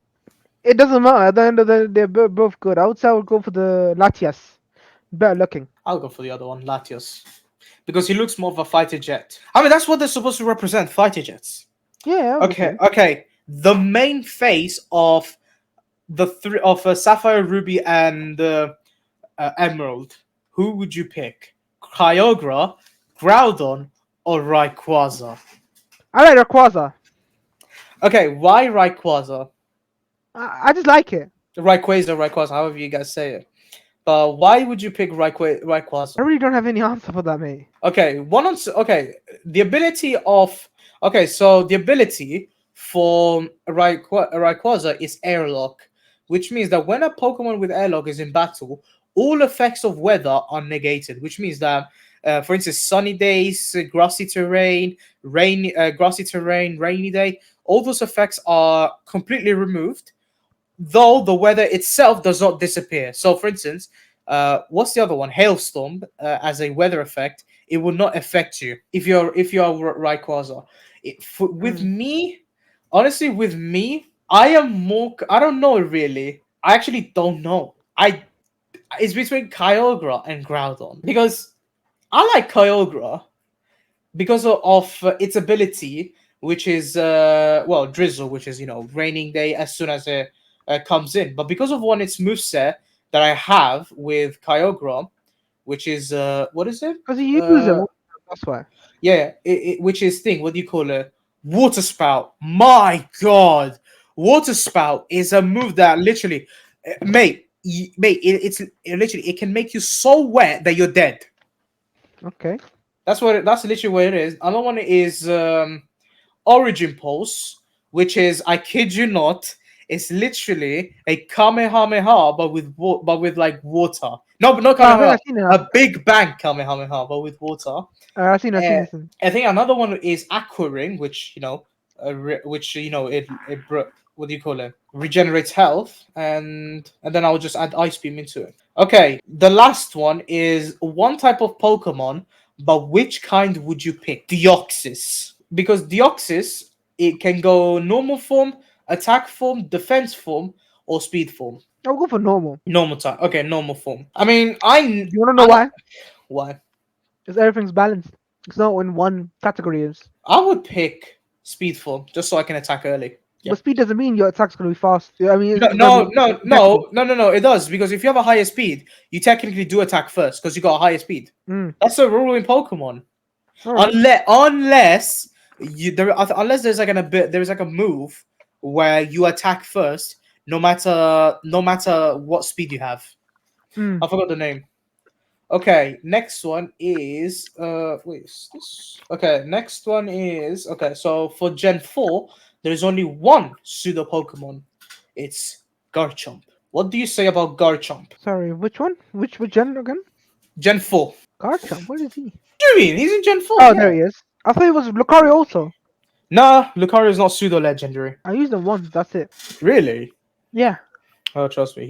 It doesn't matter. At the end of the day, they're both good. I would say I would go for the Latias. Better looking. I'll go for the other one, Latios, because he looks more of a fighter jet. I mean, that's what they're supposed to represent, fighter jets. Yeah, Okay, obviously. okay. The main face of the three of Sapphire, Ruby, and Emerald. Who would you pick? Kyogre, Groudon, or Rayquaza? I like Rayquaza. Okay, why Rayquaza? I just like it. Rayquaza, Rayquaza, however you guys say it. But why would you pick I Rayquaza? really don't have any answer for that, mate. Okay, okay, the ability of okay, so the ability for Rayquaza is airlock, which means that when a Pokemon with airlock is in battle, all effects of weather are negated. Which means that, for instance, sunny days, grassy terrain, rainy day, all those effects are completely removed, though the weather itself does not disappear. So, for instance, what's the other one? Hailstorm, as a weather effect, it will not affect you if you are Rayquaza. With Mm. me, honestly, with me, I am more. I don't know really. I actually don't know. It's between Kyogre and Groudon because I like Kyogre because of its ability, which is well, drizzle, which is raining day as soon as it comes in. But because of one its moveset that I have with Kyogre, which is what is it? Because you use them. Uh, That's why. yeah, which is thing. What do you call it? Water spout. My God, water spout is a move that literally, mate, it literally it can make you so wet that you're dead. Okay. That's literally what it is. Another one is Origin Pulse, which is, I kid you not, it's literally a Kamehameha, but with like water. No, but not Oh, I think Kamehameha, I've seen it. a Big Bang Kamehameha, but with water. I've seen Uh, this. I think another one is Aqua Ring, which which what do you call it? Regenerates health, and then I'll just add Ice Beam into it. Okay, the last one is one type of Pokemon, but which kind would you pick? Deoxys, because Deoxys, it can go normal form, attack form, defense form, or speed form. I'll go for normal. Normal type. Okay, normal form. I mean, Do you want to know I why? why Because everything's balanced. It's not in one category. Is I would pick speed form just so I can attack early. Yeah. But speed doesn't mean your attack's gonna be fast. I mean, No, it's gonna no, be no, impeccable. no, no, no, no. It does because if you have a higher speed, you technically do attack first because you got a higher speed. Mm. That's a rule in Pokemon. All right. Unless unless there's like there's like a move where you attack first, no matter what speed you have. Mm. I forgot the name. Okay, next one is wait, is this okay, next one is okay, so for Gen 4, there's only one pseudo Pokemon. It's Garchomp. What do you say about Garchomp? Sorry, which one? Which gen again? Gen 4. Garchomp. Where is he? What do you mean? He's in Gen 4, Oh, there yeah. he is. I thought it was Lucario also. Nah, Lucario is not pseudo legendary. I used him once. That's it. Really? Yeah. Oh, trust me,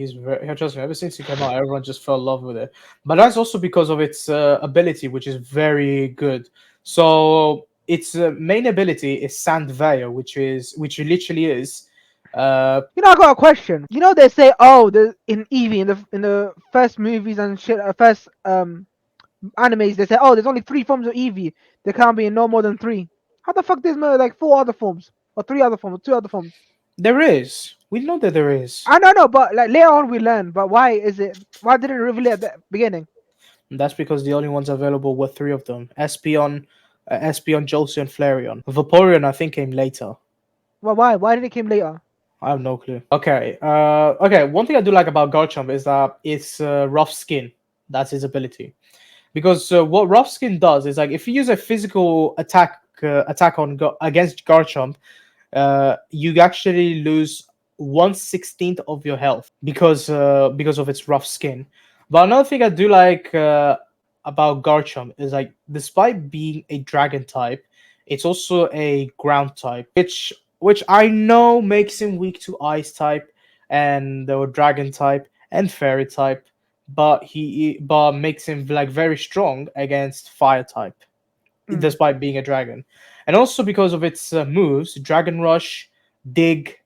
trust me. Ever since he came out, everyone just fell in love with it. But that's also because of its ability, which is very good. So its main ability is Sand Veil, which it literally is. I got a question. They say, oh, in Eevee in the first movies and shit, first animes, they say, oh, there's only three forms of Eevee. There can't be no more than three. How the fuck there's like four other forms or three other forms or two other forms? There is. We know that there is. I don't know, but like later on we learn. But why is it? Why didn't it reveal it at the beginning? And that's because the only ones available were three of them: Espeon, Jolteon, Flareon. Vaporeon, I think, came later. Well, why? Why did it came later? I have no clue. Okay. Okay. One thing I do like about Garchomp is that it's rough skin. That's his ability. Because what rough skin does is, like, if you use a physical attack against Garchomp, you actually lose 1/16 of your health because of its rough skin. But another thing I do like about Garchomp is, like, despite being a dragon type, it's also a ground type, which I know makes him weak to ice type and the dragon type and fairy type, but makes him like very strong against fire type, Mm. despite being a dragon, and also because of its moves: Dragon Rush, Dig,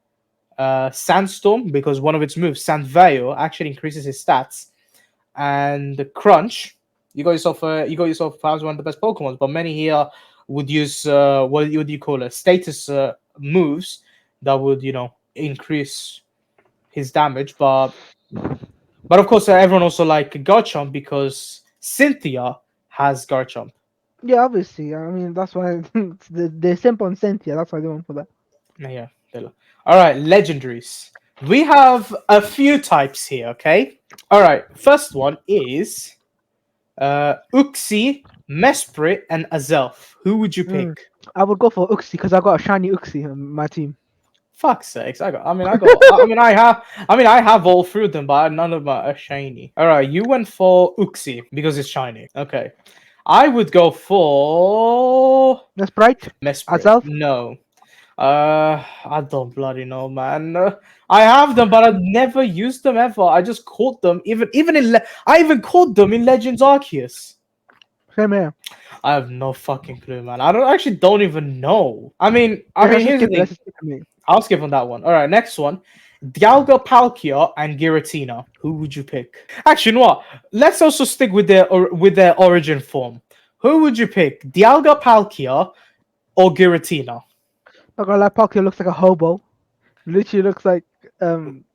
Sandstorm. Because one of its moves, Sandveil, actually increases his stats, and Crunch. You got yourself perhaps one of the best Pokemon, but many here would use what do you call it? Status moves that would increase his damage, but of course, everyone also like Garchomp because Cynthia has Garchomp. Yeah, obviously. I mean, that's why they're simple and Cynthia. That's why they went for that. Yeah. All right, legendaries. We have a few types here. Okay. All right. First one is Uxie, Mesprit, and Azelf. Who would you Mm. pick? I would go for Uxie because I got a shiny Uxie on my team. Fuck's sakes! I got. I mean, I got. I mean, I have. I mean, I have all through them, but none of them are shiny. All right, you went for Uxie because it's shiny. Okay, I would go for That's bright. Mesprit. Azelf. No. I don't bloody know, man. I have them, but I've never used them ever. I just caught them. I even caught them in Legends Arceus. Same here. I have no fucking clue, man. I don't even know. I Yeah, mean, let's just here's the skip it. thing. Let's just skip it, mate. I'll skip on that one. All right, next one. Dialga Palkia and Giratina. Who would you pick? Actually, you know what? Let's also stick with their origin form. Who would you pick? Dialga Palkia or Giratina? Not gonna lie, Palkia looks like a hobo. Literally looks like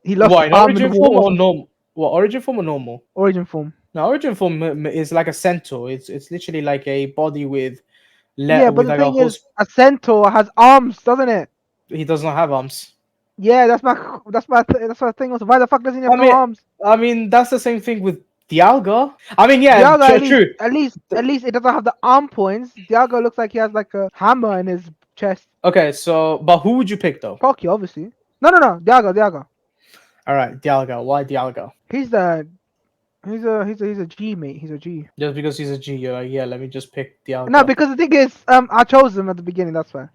he lost What, his in arm in origin form war. or normal? What, origin form or normal? Origin form. No, origin form is like a centaur. It's literally like a body with Yeah, but with the like a thing whole. is, a centaur has arms, doesn't it? He does not have arms. Yeah, that's my thing. Also, why the fuck doesn't he have I no mean, arms? that's the same thing with Dialga. I mean, yeah, Dialga at least, true. at least, at least it doesn't have the arm points. Dialga looks like he has like a hammer in his chest. Okay, so but who would you pick though? Palkia, obviously. No. Dialga. All right, Dialga. Why Dialga? He's the he's a G mate. He's a G. Just because he's a G, you're like, yeah, let me just pick No, Dialga. because the thing is, I chose him at the beginning. That's why.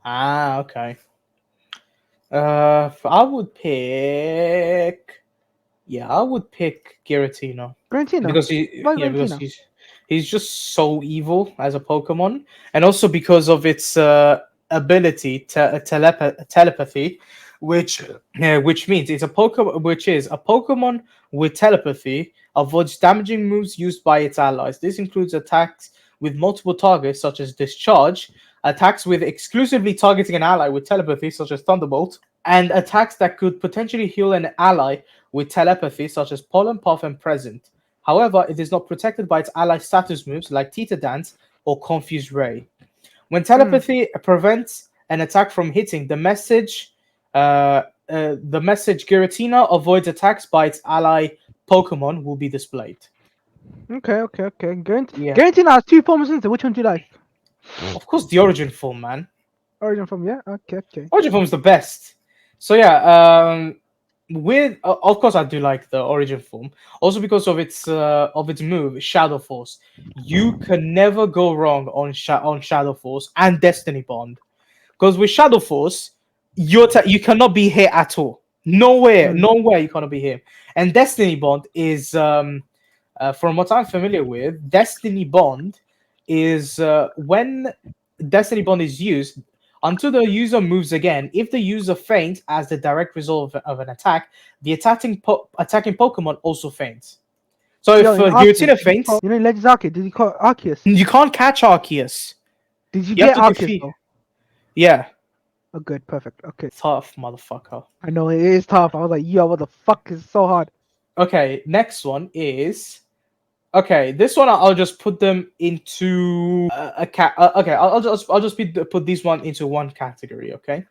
Ah, okay. I would pick. Yeah, I would pick Giratina Grantina. because he, Why yeah, because Grantina? he's just so evil as a Pokemon, and also because of its ability to telepathy, which means it's a Pokemon, which is a Pokemon with telepathy avoids damaging moves used by its allies. This includes attacks with multiple targets, such as Discharge, attacks with exclusively targeting an ally with telepathy, such as Thunderbolt, and attacks that could potentially heal an ally with telepathy, such as Pollen Puff and Present. However, it is not protected by its ally status moves like Tita Dance or Confuse Ray. When Hmm. telepathy prevents an attack from hitting, the message Giratina avoids attacks by its ally Pokemon will be displayed. Okay. Yeah, Grantina has two forms, isn't it? Which one do you like? of course, the origin form, man. Origin form, yeah. Okay. Origin form is the best. So yeah, with of course I do like the origin form, also because of its move Shadow Force. You can never go wrong on Shadow Force and Destiny Bond, because with Shadow Force you cannot be hit at all. Nowhere, Hmm. nowhere you cannot be hit. And Destiny Bond is from what I'm familiar with, Destiny Bond is when Destiny Bond is used, until the user moves again. If the user faints as the direct result of an attack, the attacking Pokemon also faints. So Yo, if in Arceus, Giratina faints, in Legends Arceus, did he call Arceus? you can't catch Arceus. Did you You have get to Arceus defeat. though? Yeah, Oh, good, perfect. Okay. tough motherfucker. I know it is tough. I was like, yo, what the fuck is so hard? Okay, next one is okay. This one I'll just put them into a cat. Okay, put this one into one category. Okay,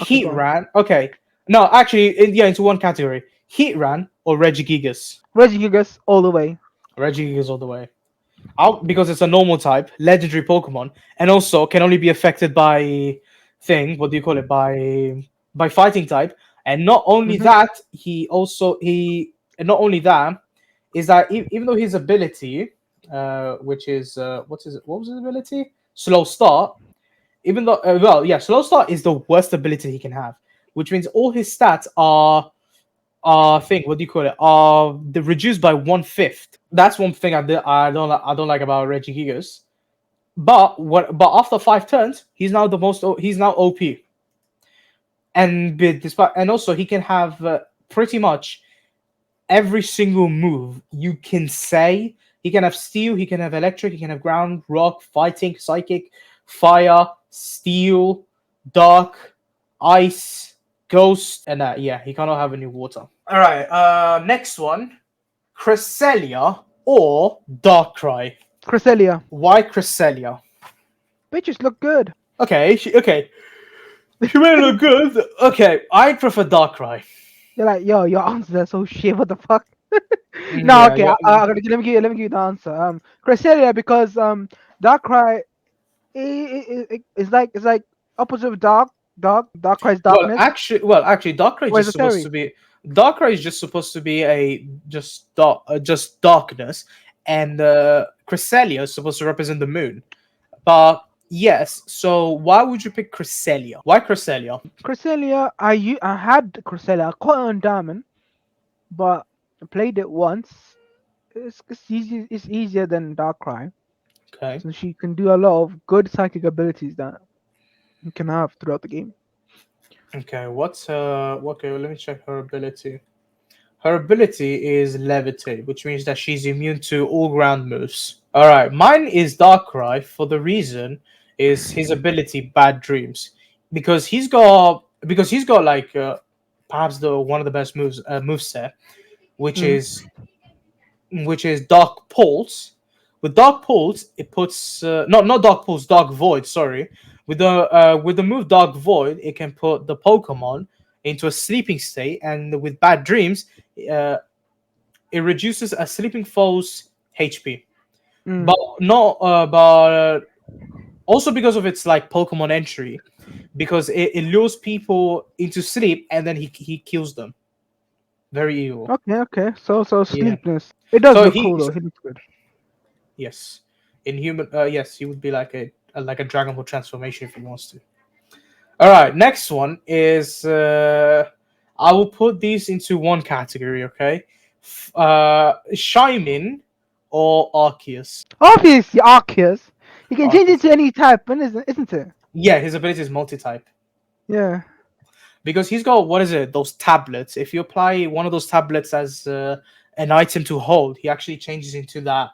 Okay, Heat go on. Ran. Okay, no, actually, yeah, into one category. Heat Ran or Regigigas. Regigigas all the way. Regigigas all the way. Out because it's a normal type, legendary Pokemon, and also can only be affected by thing. What do you call it? By fighting type. And not only Mm-hmm. that, and not only that is that even though his ability, which is what was his ability? Slow start. Even though, slow start is the worst ability he can have, which means all his stats are thing. What do you call it? Are the reduced by 1/5. That's one thing I don't like about Regigigas. But after 5 turns, he's now OP, despite and also he can have pretty much every single move you can say. He can have steel, he can have electric, he can have ground, rock, fighting, psychic, fire, steel, dark, ice, ghost, and yeah, he cannot have any water. All right, next one, Cresselia or Darkrai. Cresselia. Why Cresselia? Bitches look good. Okay, okay. You may look good. Okay, I prefer Darkrai. You're like, yo, your answers are so shit. What the fuck? No, Yeah, okay. yeah. Let me give you the answer. Cresselia, because Darkrai is like opposite of Darkrai's darkness. Darkrai is Where's just the supposed theory? to be. Darkrai is just supposed to be a just darkness, and Cresselia is supposed to represent the moon. But yes, so why would you pick Cresselia? Why Cresselia? Cresselia, I had Cresselia. I caught it on Diamond, but I played it once. It's easy. It's easier than Darkrai, Okay. so she can do a lot of good psychic abilities that you can have throughout the game. Okay, what's okay, well, let me check her ability. Her ability is Levitate, which means that she's immune to all ground moves. Alright, mine is Darkrai for the reason is his ability Bad Dreams. Because he's got like perhaps the one of the best moveset, which Mm. is which is Dark Pulse. With Dark Pulse, it puts not Dark Pulse, Dark Void. Sorry, with the move Dark Void, it can put the Pokemon into a sleeping state, and with Bad Dreams, uh, it reduces a sleeping foe's HP. Mm. But not but also because of its like Pokemon entry, because it lures people into sleep and then he kills them. Very evil. Okay, okay. So Yeah. sleepness. It does So look he cool though. He looks good. Yes, in human. Yes, he would be like a Dragon Ball transformation if he wants to. All right, next one is. I will put these into one category. Okay, Shaymin or Arceus. Obviously, Arceus. You can change it Arceus. to any type, isn't it? Yeah, his ability is multi-type Yeah. because he's got what is it? Those tablets. If you apply one of those tablets as an item to hold, he actually changes into that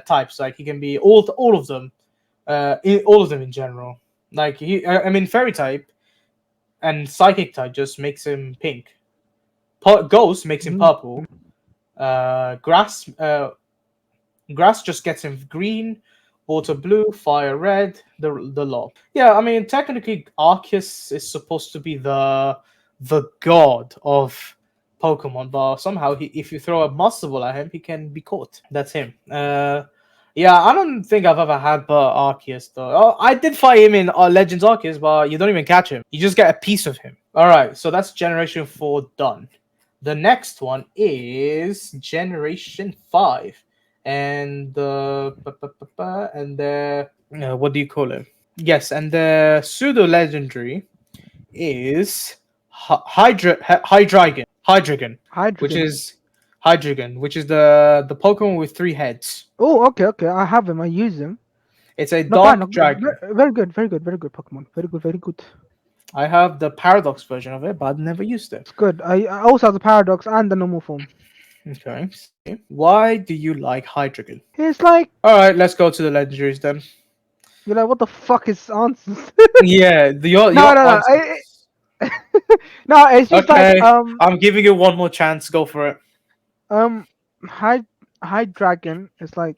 types. Like he can be all of them, all of them in general. Like I mean, fairy type and psychic type just makes him pink. Ghost makes him Mhm. purple. Grass just gets him green. Water blue, fire red. The lot. Yeah, I mean, technically, Arceus is supposed to be the god of Pokemon, but somehow if you throw a Master Ball at him, he can be caught. That's him. Yeah, I don't think I've ever had but Arceus though. Oh, I did fight him in Legends Arceus, but you don't even catch him. You just get a piece of him. All right, so that's Generation 4 done. The next one is Generation 5, and the what do you call it? Yes, and the pseudo legendary is Hydrogen. Hydreigon, which is the Pokemon with three heads. Oh, okay, okay. I have him. I use him. It's a Not bad. dark Not, dragon. very good. Very good. Very good Pokemon. Very good. Very good. I have the Paradox version of it, but I've never used it. It's good. I also have the Paradox and the normal form. Okay. Why do you like Hydreigon? It's like All right, let's go to the legendaries then. you're like, what the fuck is answers? Yeah, No, your no, no. answers. No, it's just like Okay, I'm giving you one more chance. Go for it. um Hyd Hydreigon is like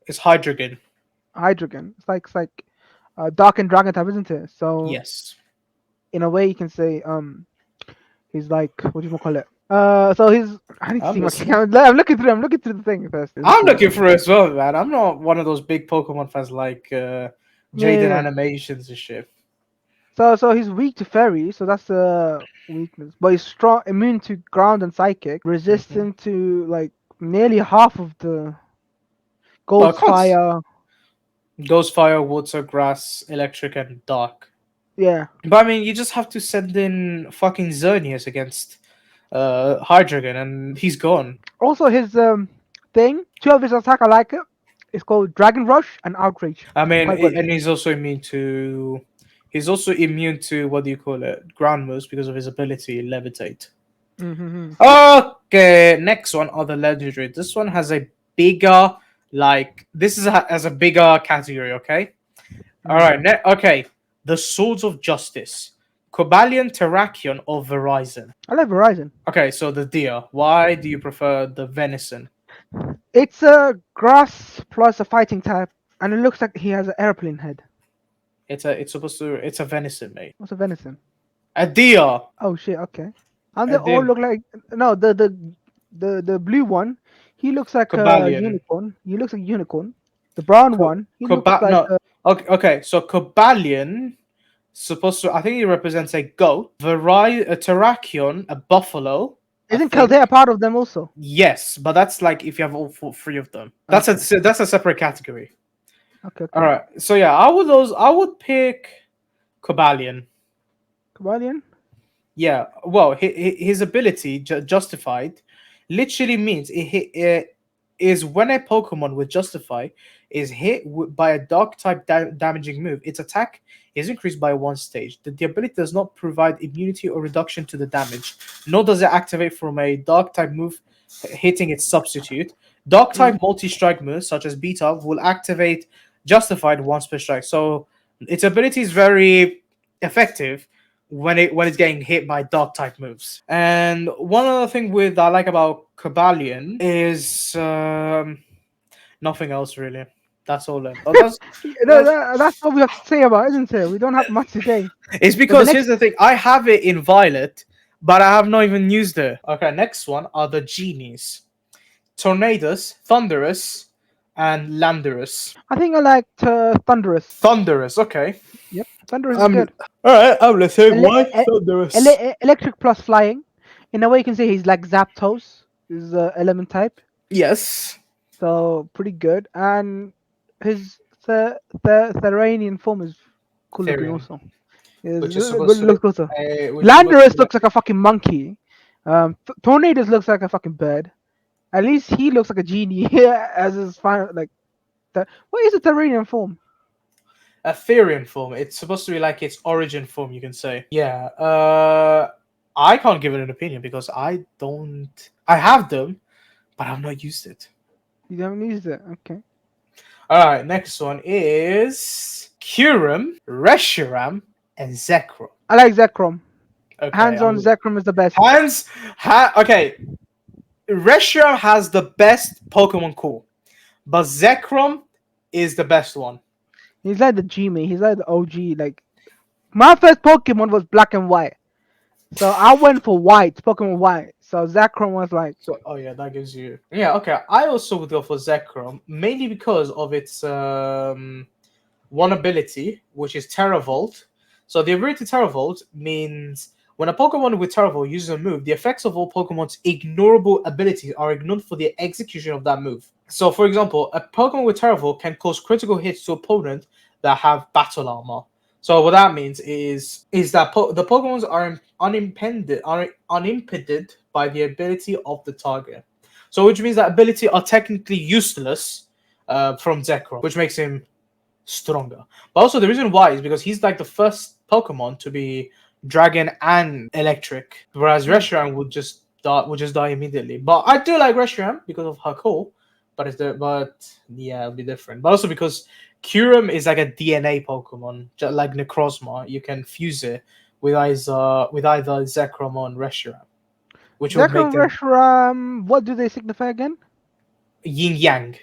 It's Hydreigon. Hydreigon. It's like dark and dragon type, isn't it? So Yes. in a way you can say he's like what do you call it? So he's I need to I'm see my listening. I'm looking through the thing first. Let's I'm see. looking for it as well, man. I'm not one of those big Pokemon fans like Yeah, yeah, Jaden yeah. Animations and shit. So he's weak to fairy, so that's a weakness. But he's strong, immune to ground and psychic, Hmm. resistant to like nearly half of the But ghost fire. Ghost Fire, Water, Grass, Electric, and Dark. Yeah. But I mean, you just have to send in fucking Xerneas against Hydreigon, and he's gone. Also his thing, two of his attack I like it. It's called Dragon Rush and Outrage. I mean, Quite good. and he's also immune to. He's also immune to what do you call it? Ground moves because of his ability levitate. Mm-hmm. Okay, next one are the legendary. This one has a bigger, like this is has a bigger category. Okay, all Mm. right. Okay, the Swords of Justice, Cobalion, Terrakion, or Verizon. I like Verizon. Okay, so the deer. Why do you prefer the venison? It's a grass plus a fighting type, and it looks like he has an airplane head. It's supposed to. It's a venison, mate. What's a venison? A deer. Oh shit. Okay. And they A all dim. look like no. The blue one, he looks like a Cobalion. unicorn. He looks like a unicorn. The brown one, he looks like No. Okay. Okay. So Cobalion supposed to. I think it represents a goat. A Terrakion, a buffalo. I isn't think. Chaldea part of them also? Yes, but that's like if you have three of them. That's Okay. that's a separate category. Okay. All Okay. right. So yeah, I would pick Cobalion. Cobalion. Yeah. Well, his ability justified literally means it is when a Pokemon with Justify is hit by a Dark type damaging move, its attack is increased by one stage. The ability does not provide immunity or reduction to the damage, nor does it activate from a Dark type move hitting its substitute. Dark type Mm. multi strike moves such as Beta will activate Justified once per strike. So its ability is very effective when it's getting hit by dark type moves. And one other thing with I like about Cobalion is nothing else really. That's all. No, That's that's what we have to say about, it, isn't it? We don't have much to say. it's But the because next, here's the thing. I have it in Violet, but I have not even used it. Okay, next one are the genies: Tornadus, Thunderous, and Landorus. I think I liked Thunderous. Thunderous. Okay. Yep, Thunderous is Um. good. All right. I'm listening. Ele- Why e- Thunderous? electric plus flying. In a way, you can say he's like Zapdos, is element type. Yes. So pretty good. And his Therianian form is cool looking Therian, also. It's which is good supposed to looks also. which is supposed to Landorus be like looks like a fucking monkey. Tornadus looks like a fucking bird. At least he looks like a genie as his final like. What is a Terranian form? a Therian form. It's supposed to be like its origin form, you can say. Yeah. I can't give it an opinion because I don't. I have them, but I've not used it. You haven't used it. Okay. All right. Next one is Kyurem, Reshiram, and Zekrom. I like Zekrom. Okay. Hands on Zekrom is the best. Okay. Reshiram has the best Pokemon core, but Zekrom is the best one. He's like the G-Mate. He's like the OG. Like my first Pokemon was black and white. So I went for white, Pokemon White. So Zekrom was like So, oh yeah, that gives you. Yeah, okay. I also would go for Zekrom mainly because of its one ability, which is Terravolt. So the ability Terravolt means when a Pokemon with Terravolt uses a move, the effects of all Pokemon's ignorable abilities are ignored for the execution of that move. So, for example, a Pokemon with Terravolt can cause critical hits to opponents that have battle armor. So what that means is that the Pokemons are unimpeded by the ability of the target. So which means that ability are technically useless from Zekrom, which makes him stronger. But also the reason why is because he's like the first Pokemon to be Dragon and Electric, whereas Reshiram would just die immediately. But I do like Reshiram because of her core, but yeah, it'll be different. But also because Kyurem is like a DNA Pokemon, just like Necrozma. You can fuse it with either Zekrom or Reshiram, which would make Zekrom, them Reshiram. What do they signify again? yin yang.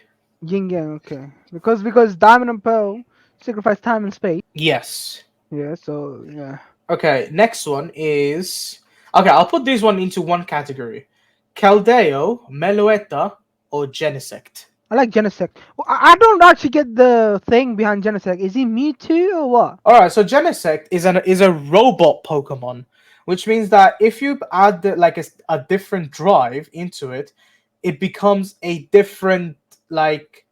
Yin Yang. Okay. Because Diamond and Pearl signifies time and space. Yes. Yeah. So yeah. Okay, next one is okay. I'll put this one into one category: Caldeo, Meloetta, or Genesect. I like Genesect. Well, I don't actually get the thing behind Genesect. Is he Mewtwo or what? All right, so Genesect is a robot Pokemon, which means that if you add a different drive into it, it becomes a different like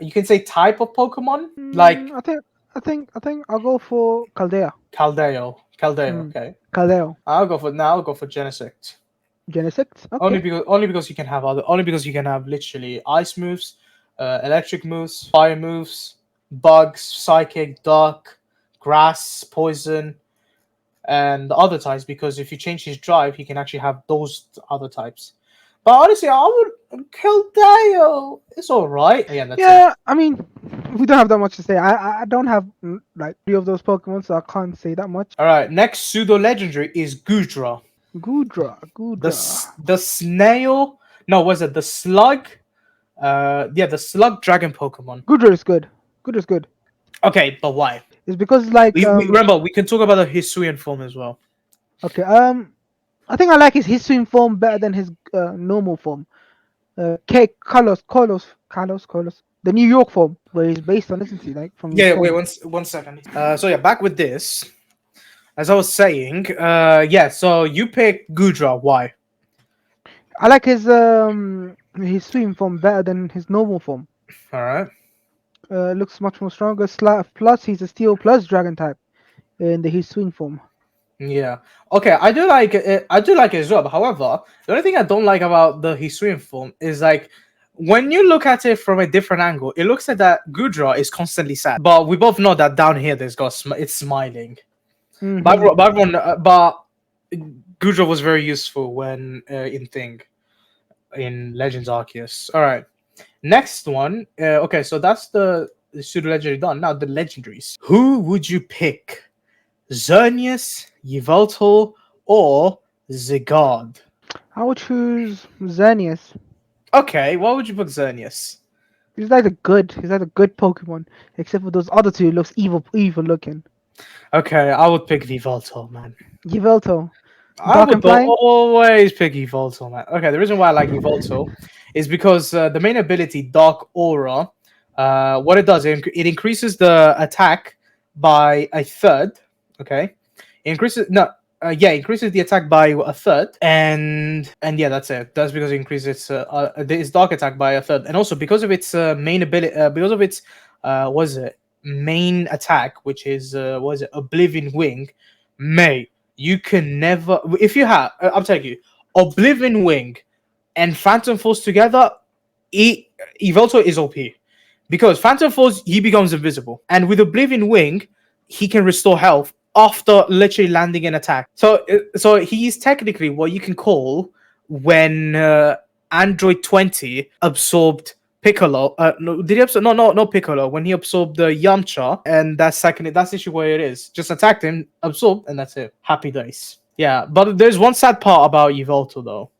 you can say type of Pokemon, like I think I'll go for Caldea. Caldeo. Caldeo, Mm, okay. Caldeo. I'll go for Genesect. Genesect. Only Okay. because you can have literally ice moves, electric moves, fire moves, bugs, psychic, dark, grass, poison, and the other types. Because if you change his drive, he can actually have those other types. But honestly, I would kill Dio. It's all right. Yeah, that's it. Yeah. I mean, we don't have that much to say. I don't have like 3 of those Pokemon, so I can't say that much. All right. Next pseudo legendary is Gudra. Gudra. The snail. No, was it the slug? Yeah, the slug dragon Pokemon. Gudra is good. Gudra's good. Okay, but why? It's because like Remember, we can talk about the Hisuian form as well. okay, I think I like his history form better than his normal form. Carlos, the New York form where he's based on, isn't he? Like from his Yeah, wait form. one second. So yeah, back with this. As I was saying, yeah. So you pick Gudra. Why? I like his swim form better than his normal form. All right. Looks much more stronger. Plus, he's a steel plus dragon type in the his swing form. Yeah. Okay, I do like it. I do like it as well. But however, the only thing I don't like about the Hisuian form is like when you look at it from a different angle, it looks like that Gudra is constantly sad. But we both know that down here, it's smiling. Hmm. But Gudra was very useful when in Legends Arceus. All right. Next one. Okay, so that's the pseudo legendary done. Now the legendaries. Who would you pick? Xerneas, Yveltal, or Zigard? I would choose Xerneas. Okay, why would you pick Xerneas? He's like a good Pokemon, except for those other two. It looks evil looking. Okay, I would pick Yveltal, man. Yveltal, I Dark would and Flying. always pick Yveltal, man. Okay, the reason why I like Yveltal is because the main ability, Dark Aura, what it does, it increases the attack by a third. Okay, it increases increases the attack by a third, and yeah, that's it. That's because it increases its dark attack by a third, and also because of its main ability, because of its was it main attack, which is was it Oblivion Wing, May you can never if you have I'm telling you, Oblivion Wing and Phantom Force together, Evelto is OP. Because Phantom Force, he becomes invisible. And with Oblivion Wing, he can restore health after literally landing an attack. So he's technically what you can call when Android 20 absorbed Piccolo. No, did he absorb? No, no, not Piccolo. When he absorbed the Yamcha, and that's literally where it is. Just attacked him, absorbed, and that's it. Happy days. Yeah, but there's one sad part about Yveltal though.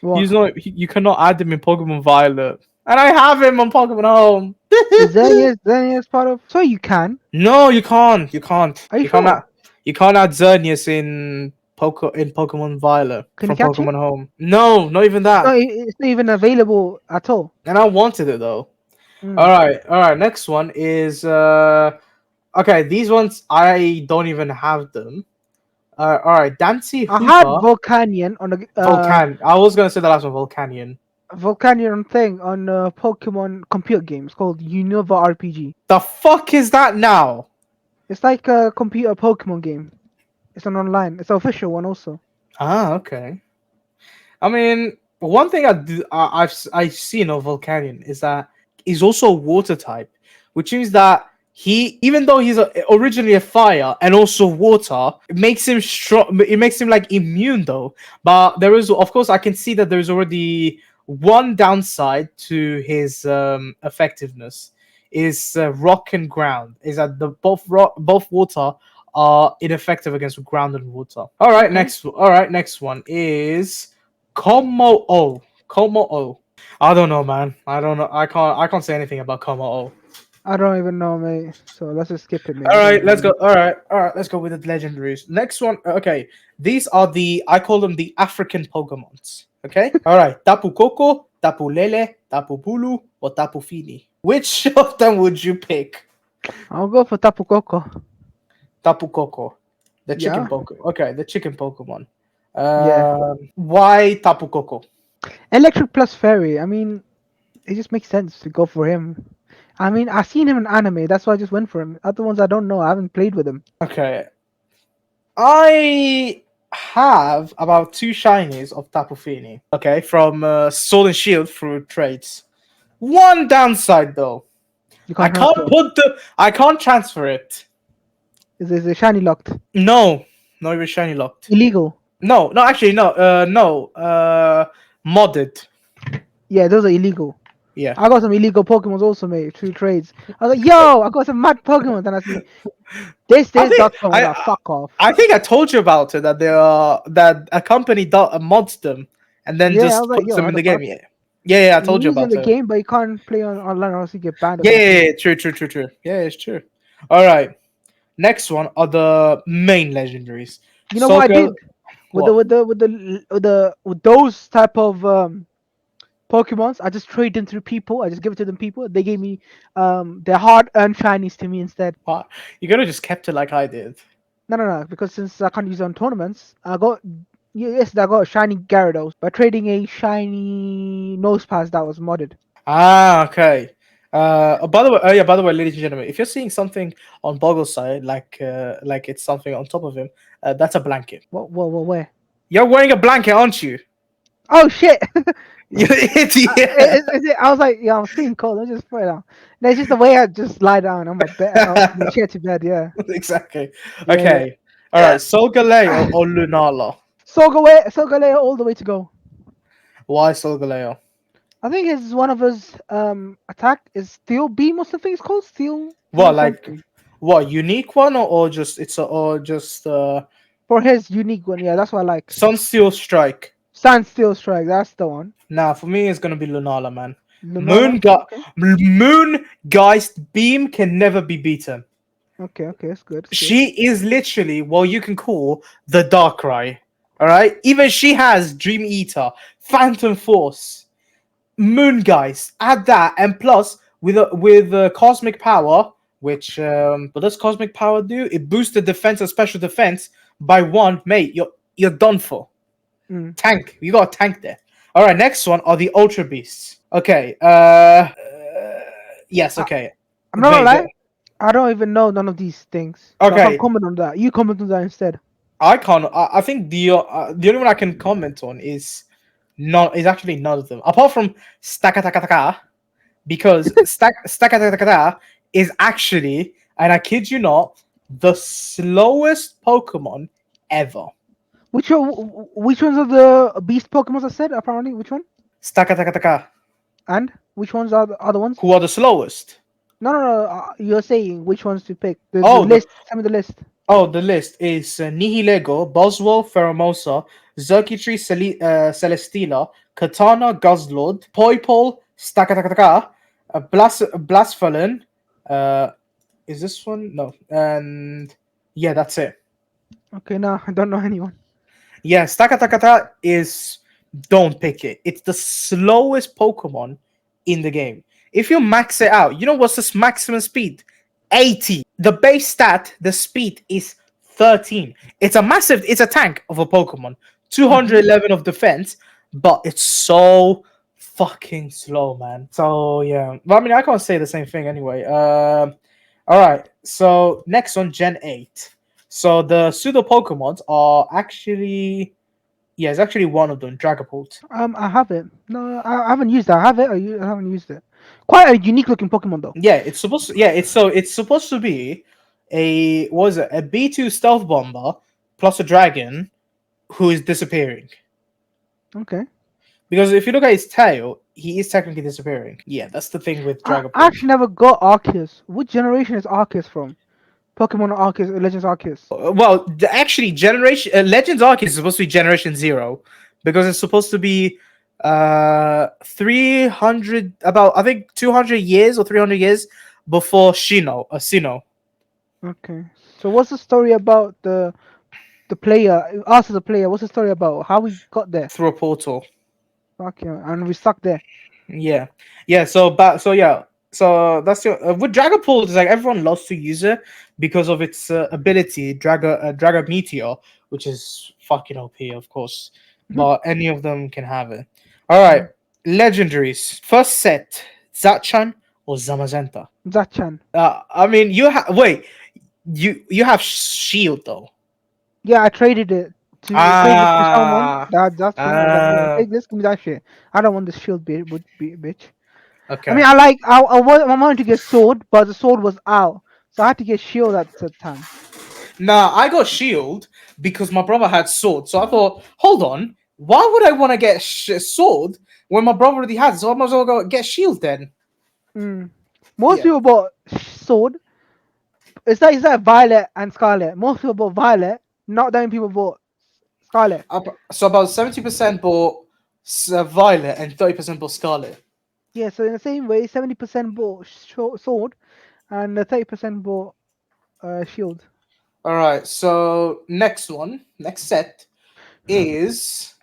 What? You cannot add him in Pokemon Violet. And I have him on Pokemon Home. Is Xerneas part of? So you can. No, you can't. You can't. Are you You can't add, sure? you can't add Xerneas in Pokemon Violet Can you from catch him? Pokemon Home. No, not even No, that. it's not even available at all. And I wanted it though. Mm. All right. Next one is okay. These ones I don't even have them. All right, Dancy I had Hoopa, Volcanion on the Volcan. I was gonna say the last one, Volcanion. Volcanion thing on Pokemon computer game. It's called Unova RPG. The fuck is that now? It's like a computer Pokemon game. It's an online. It's an official one also. Ah, okay. I mean, one thing I've seen of Volcanion is that he's also a water type, which means that even though he's originally a fire and also water, it makes him strong. It makes him like immune though. But there is, of course, I can see that there is already one downside to his effectiveness is rock and ground. Is that both water are ineffective against ground and water. All right, Okay. next one is Como O. Como O. I don't know, man. I don't know. I can't say anything about Como O. I don't even know, mate. So let's just skip it, mate. All I don't right, even let's know. go. All right, let's go with the legendaries. Next one. Okay, these are I call them the African Pokemons. Okay. All right, Tapu Koko, Tapu Lele, Tapu Bulu, or Tapu Fini. Which of them would you pick? I'll go for Tapu Koko. Tapu Koko, the Yeah. chicken Pokemon. Okay, the chicken Pokemon. Yeah. Why Tapu Koko? Electric plus Fairy. I mean, it just makes sense to go for him. I mean, I've seen him in anime. That's why I just went for him. Other ones I don't know. I haven't played with him. Okay, I have about two shinies of Tapu Fini. Okay, from Sword and Shield through trades. One downside though, You can't transfer. I can't transfer it. Is a shiny locked? No, not even shiny locked. Illegal. No, actually no. No. Modded. Yeah, those are illegal. Yeah. I got some illegal Pokemons also, mate. Through trades. I was like, yo, I got some mad Pokemon. And I see this I think dot com. I got fuck off. I think I told you about it that that a company mods them and then Yeah, I just was like, puts yo, them what in the the game. fuck? Yeah. Yeah, I You told can you use it in about the it. game, but you can't play online or else you get banned or Yeah, something. yeah, yeah, true. Yeah, it's true. All right. Next one are the main legendaries. You know what I Sogal, did what? with those type of Pokemons? I just trade them through people. I just give it to them people. They gave me their hard earned shinies to me instead. What? You could have just kept it like I did. No, because since I can't use it on tournaments, I got yes, I got a shiny Gyarados by trading a shiny Nosepass that was modded. Ah, okay. By the way, oh yeah. By the way, ladies and gentlemen, if you're seeing something on Boggle's side, like it's something on top of him, that's a blanket. What, where? You're wearing a blanket, aren't you? Oh shit! You idiot. I was like, yeah, I'm feeling cold. I just put it down. No, it's just the way I just lie down on my bed, on the chair to bed. Yeah, Exactly. yeah, yeah. Okay. All right. Solgaleo or Lunala? Solgaleo all the way to go. Why Solgaleo? I think it's one of his attack is Steel Beam or something. It's called Steel What Beam like something. what unique one or just it's a, or just For his unique one, yeah, that's what I like. Sunsteel Strike? Sand Steel Strike, that's the one. Nah, for me it's gonna be Lunala, man. Lunala. Okay, Moon Geist Beam can never be beaten. okay, it's good, it's good. She is literally what you can call the Darkrai. All right, even she has Dream Eater, Phantom Force, Moongeist. Add that, and plus with Cosmic Power, which what does Cosmic Power do? It boosts the defense and special defense by one. Mate, you're done for. Mm. Tank, you got a tank there. All right, next one are the Ultra Beasts. Okay, yes, I, okay. I'm not gonna Mate, lie. I don't even know none of these things, so I can't okay. comment on that. You comment on that instead. I can't. I think the only one I can comment on is actually none of them, apart from Stakatakataka, because Stakatakataka is actually, and I kid you not, the slowest Pokemon ever. Which ones are the beast Pokemon I said? Apparently, which one? Stakatakataka. And which ones are the other ones? Who are the slowest? No. You're saying which ones to pick. The Oh, list. Tell me the list. the list is Nihilego, Boswell, Pheromosa, Xurkitree, Celesteela, Katana, Guzzlord, Poipole, Stakatakataka, Blastphalon. Uh, is this one? No. And yeah, that's it. Okay, no, I don't know anyone. Yeah, Stakatakata is. Don't pick it. It's the slowest Pokemon in the game. If you max it out, you know what's this maximum speed? 80. The base stat, the speed is 13. It's a tank of a Pokemon. Hmm. 211 of defense, but it's so fucking slow, man. So yeah. Well, I mean, I can't say the same thing anyway. All right. So next on Gen 8. So the pseudo Pokemons are actually yeah, it's actually one of them, Dragapult. I have it. No, I haven't used it. I have it. I haven't used it. Quite a unique looking Pokemon though. Yeah, it's supposed to be a what is it? A B2 stealth bomber plus a dragon who is disappearing. Okay. Because if you look at his tail, he is technically disappearing. Yeah, that's the thing with I Dragapult. actually never got Arceus. Which generation is Arceus from? Pokemon Arceus, Legends Arceus. Well, actually, Generation Legends Arc is supposed to be Generation Zero because it's supposed to be 300 about I think 200 years or 300 years before Sinnoh. Okay. So what's the story about the player? Us as a player, what's the story about? How we got there? Through a portal. Okay, and we stuck there. Yeah, yeah. So that's your with Dragapult. Is like everyone loves to use it because of its ability, Draga Meteor, which is fucking OP, of course. But any of them can have it. All right, Mhm. legendaries. First set: Zachan or Zamazenta. Zachan. I mean, you have wait. You have Shield though. Yeah, I traded it to traded it to someone. Ah, That's it. I was like, yeah, ah. take this, give me that shit. I don't want this shield, bitch. I Okay. mean, I wanted to get sword, but the sword was out, so I had to get shield at the time. Nah, I got shield because my brother had sword. So I thought, hold on, why would I want to get sword when my brother already has? So I might as well go get shield then. Mm. Most Yeah. people bought sword. It's like Violet and Scarlet. Most people bought Violet. Not that many people bought Scarlet. So about 70% bought violet and 30% bought scarlet. Yeah, so in the same way, 70% bought sword and 30% bought. Shield. All right. So next set is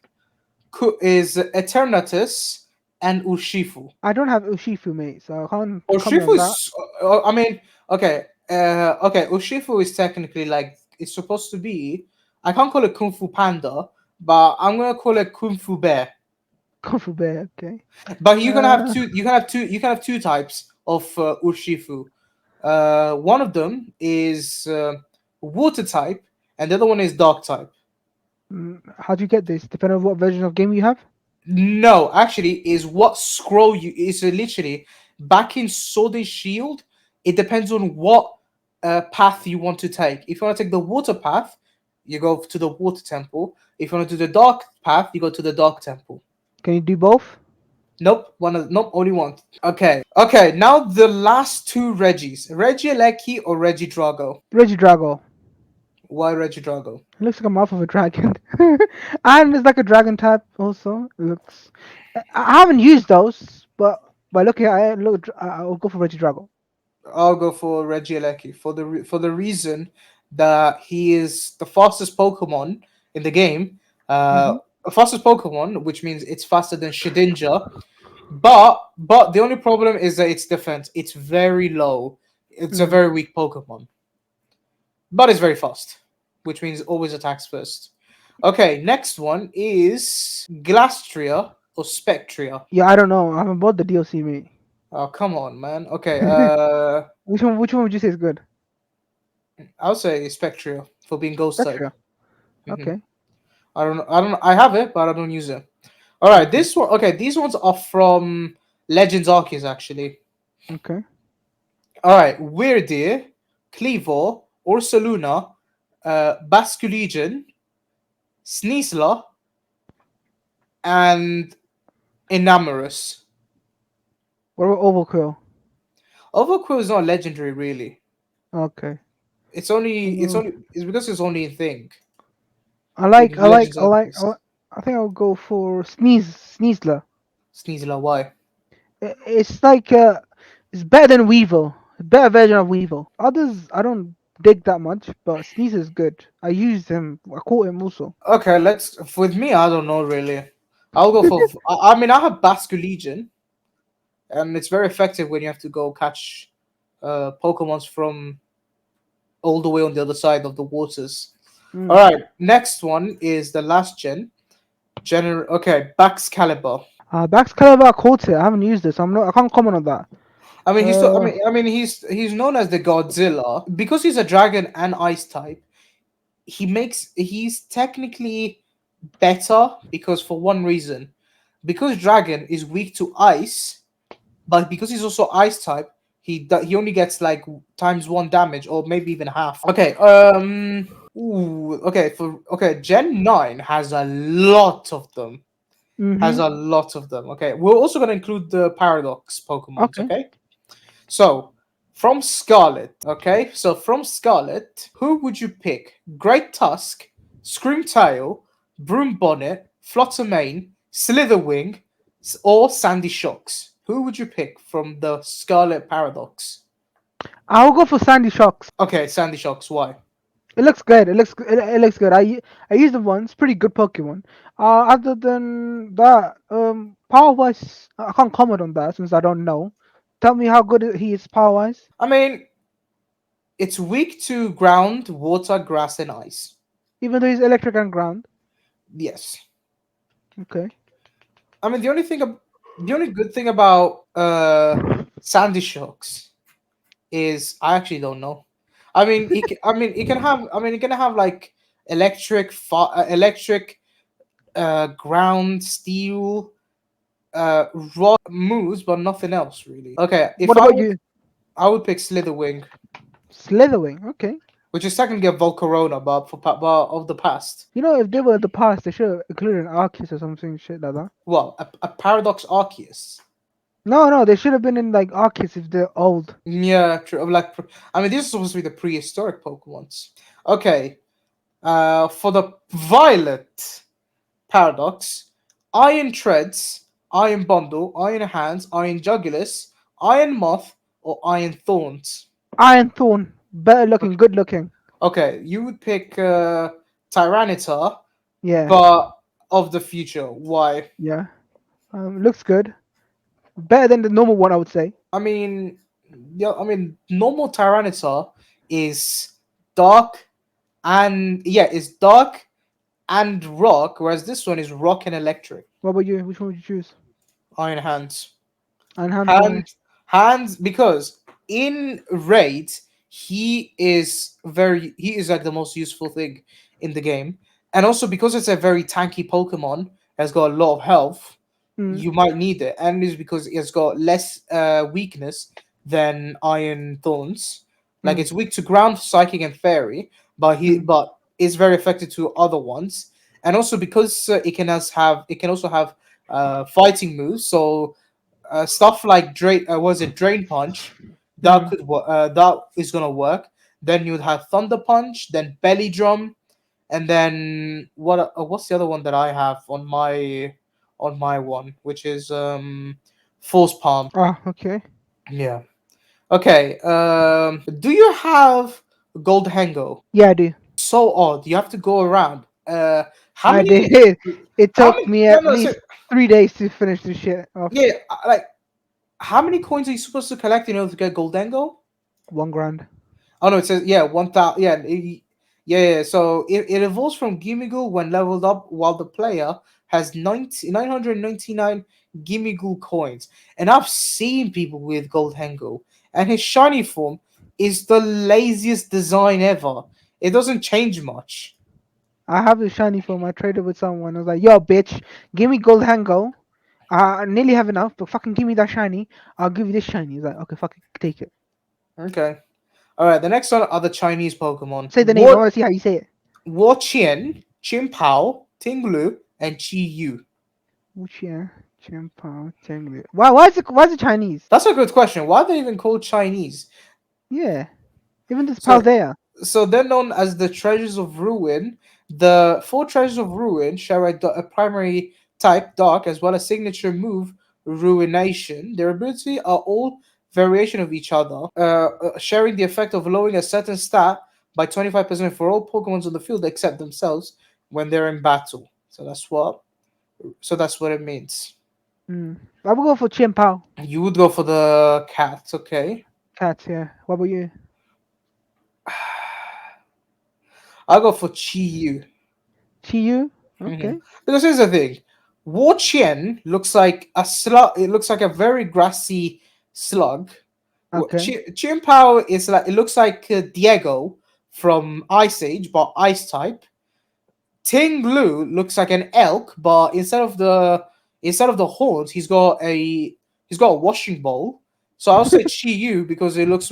is Eternatus and Urshifu. I don't have Urshifu, mate, so I can't comment Urshifu on that. is, I mean, okay, okay. Urshifu is technically like it's supposed to be. I can't call it Kung Fu Panda, but I'm gonna call it Kung Fu Bear. Kung Fu Bear, okay. But you can have Uh, two. You can have two. You can have two types of Urshifu. One of them is water type, and the other one is dark type. how do you get this? Depending on what version of game you have. No, actually, is what scroll you is literally back in Sword and Shield. It depends on what path you want to take. If you want to take the water path, you go to the water temple. If you want to do the dark path, you go to the dark temple. Can you do both? Nope, nope, only one. Okay, okay. Now the last two Reggies, Reggie Alecki or Reggie Drago. Regidrago. Why Reggie Drago? It looks like a mouth of a dragon, and it's like a dragon type also. It looks. I haven't used those, but by looking at it, look, I'll go for Regidrago. I'll go for Regieleki for for the reason that he is the fastest Pokemon in the game. Mm-hmm. Fastest Pokemon, which means it's faster than Shedinja. But the only problem is that its defense it's very low. It's a Mm. very weak Pokemon, but it's very fast, which means always attacks first. Okay, next one is Glastria or Spectria. Yeah, I don't know. I haven't bought the DLC, mate. Oh come on, man. Okay, Which one? Which one would you say is good? I'll say Spectria for being Ghost type. Spectra. hmm Okay. I don't know. I don't. I have it, but I don't use it. All right, Okay. this one. Okay, these ones are from Legends Arceus actually. Okay. All right, Weirdeer, Cleavor, Ursaluna, Basculegion, Sneasler, and Enamorous. What about Overkill? Overquill is not legendary, really. Okay. It's Mm, only, it's because it's only a thing I in like. I like. Legends I like. Arceus. I think I'll go for Sneasler. Sneasler, why? It's like it's better than Weevil. A better version of Weevil. Others I don't dig that much, but Sneasler is good. I used him. I caught him also. Okay, let's. With me, I don't know really. I'll go for. I mean, I have Basculegion, and it's very effective when you have to go catch Pokemons from all the way on the other side of the waters. All Mm. right, next one is the last gen. Okay, Baxcalibur. Baxcalibur I caught it. I haven't used it, so I can't comment on that. I mean, he's so. Uh, I mean, he's known as the Godzilla because he's a dragon and ice type. He's technically better because for one reason, because dragon is weak to ice, but because he's also ice type, he only gets like times one damage or maybe even half. Okay, ooh, okay, Gen 9 has a lot of them. Has mm-hmm. a lot of them. Okay, we're also gonna include the Paradox Pokemons. Okay. Okay, so from Scarlet. Okay, so from Scarlet, who would you pick? Great Tusk, Screamtail, Broom Bonnet, Fluttermane, Slitherwing, or Sandy Shocks? Who would you pick from the Scarlet Paradox? I'll go for Sandy Shocks. Okay, Sandy Shocks. Why? It looks good. It looks good. I used it once. Pretty good Pokemon. Other than that, power wise, I can't comment on that since I don't know. Tell me how good he is power wise. I mean, it's weak to ground, water, grass, and ice. Even though he's electric and ground. Yes. Okay. I mean, the only good thing about Sandy Shocks is I actually don't know. I mean, I mean, it can have. I mean, it can have like electric, ground, steel, rock moves, but nothing else really. Okay, What about you? I would pick Slitherwing, Slitherwing. Okay. which is technically a Volcarona, but but of the past. You know, if they were the past, they should have included an Arceus or something shit like that. Well, a Paradox Arceus. No, no, they should have been in like Arceus if they're old. Yeah, true. Like, I mean, these are supposed to be the prehistoric Pokemons. Okay, for the Violet Paradox, Iron Treads, Iron Bundle, Iron Hands, Iron Jugulus, Iron Moth, or Iron Thorns. Iron Thorn. Better looking, good looking. Okay, you would pick Tyranitar, Yeah, but of the future. Why? yeah. Looks good. Better than the normal one, I would say. I mean, yeah, I mean, normal Tyranitar is dark and yeah, it's dark and rock, whereas this one is rock and electric. What about you? Which one would you choose? Iron Hands. And hands why? Hands because in raid he is like the most useful thing in the game, and also because it's a very tanky Pokemon, has got a lot of health. Mm, You might need it, and it's because it's got less weakness than Iron Thorns. Like mm, it's weak to ground, psychic, and fairy, mm, but it's very effective to other ones, and also because it can also have fighting moves. So stuff like was it Drain Punch? That mm. could work. That is gonna work. Then you'd have Thunder Punch, then Belly Drum, and then what's the other one that I have on my one, which is Force Palm. Ah, okay. Yeah. Okay. Do you have Gold Hango? Yeah, I do. So odd. You have to go around. How I many? did. It How took many? me No, at no. So, least 3 days to finish this shit off. yeah. Like, how many coins are you supposed to collect in order to get Goldango? 1 grand. Oh no, it says yeah, 1,000. Yeah, yeah. So it evolves from Gimmighoul when leveled up, while the player has 999 Gimmighoul coins. And I've seen people with Gold Hengo, and his shiny form is the laziest design ever. It doesn't change much. I have the shiny form. I traded with someone. I was like, yo, bitch, give me gold hango. I nearly have enough, but fucking give me that shiny. I'll give you this shiny. He's like, okay, fuck it, take it. Okay. All right. The next one are the Chinese Pokemon. Say the name. I want to see how you say it. Wo Chien Pao, Tinglu, and Chi Yu. Wuxia, Chenpao, Tengli. Why is it Chinese? That's a good question. Why are they even called Chinese? Yeah. Even this So Paldea. So they're known as the Treasures of Ruin. The four Treasures of Ruin share a primary type, Dark, as well as signature move, Ruination. Their ability are all variation of each other, sharing the effect of lowering a certain stat by 25% for all Pokemons on the field except themselves when they're in battle. So that's what it means. Mm. I will go for Chenpao. You would go for the cat, okay? Cats, yeah. What about you? I'll go for Chi. Chiyu? hmm Okay. Because here's the thing, Wo Chien looks like a slug. It looks like a very grassy slug. Okay. Chien Pao is like it looks like Diego from Ice Age, but ice type. Ting Lu looks like an elk, but instead of the horns, he's got a washing bowl. So I'll say Chi Yu because it looks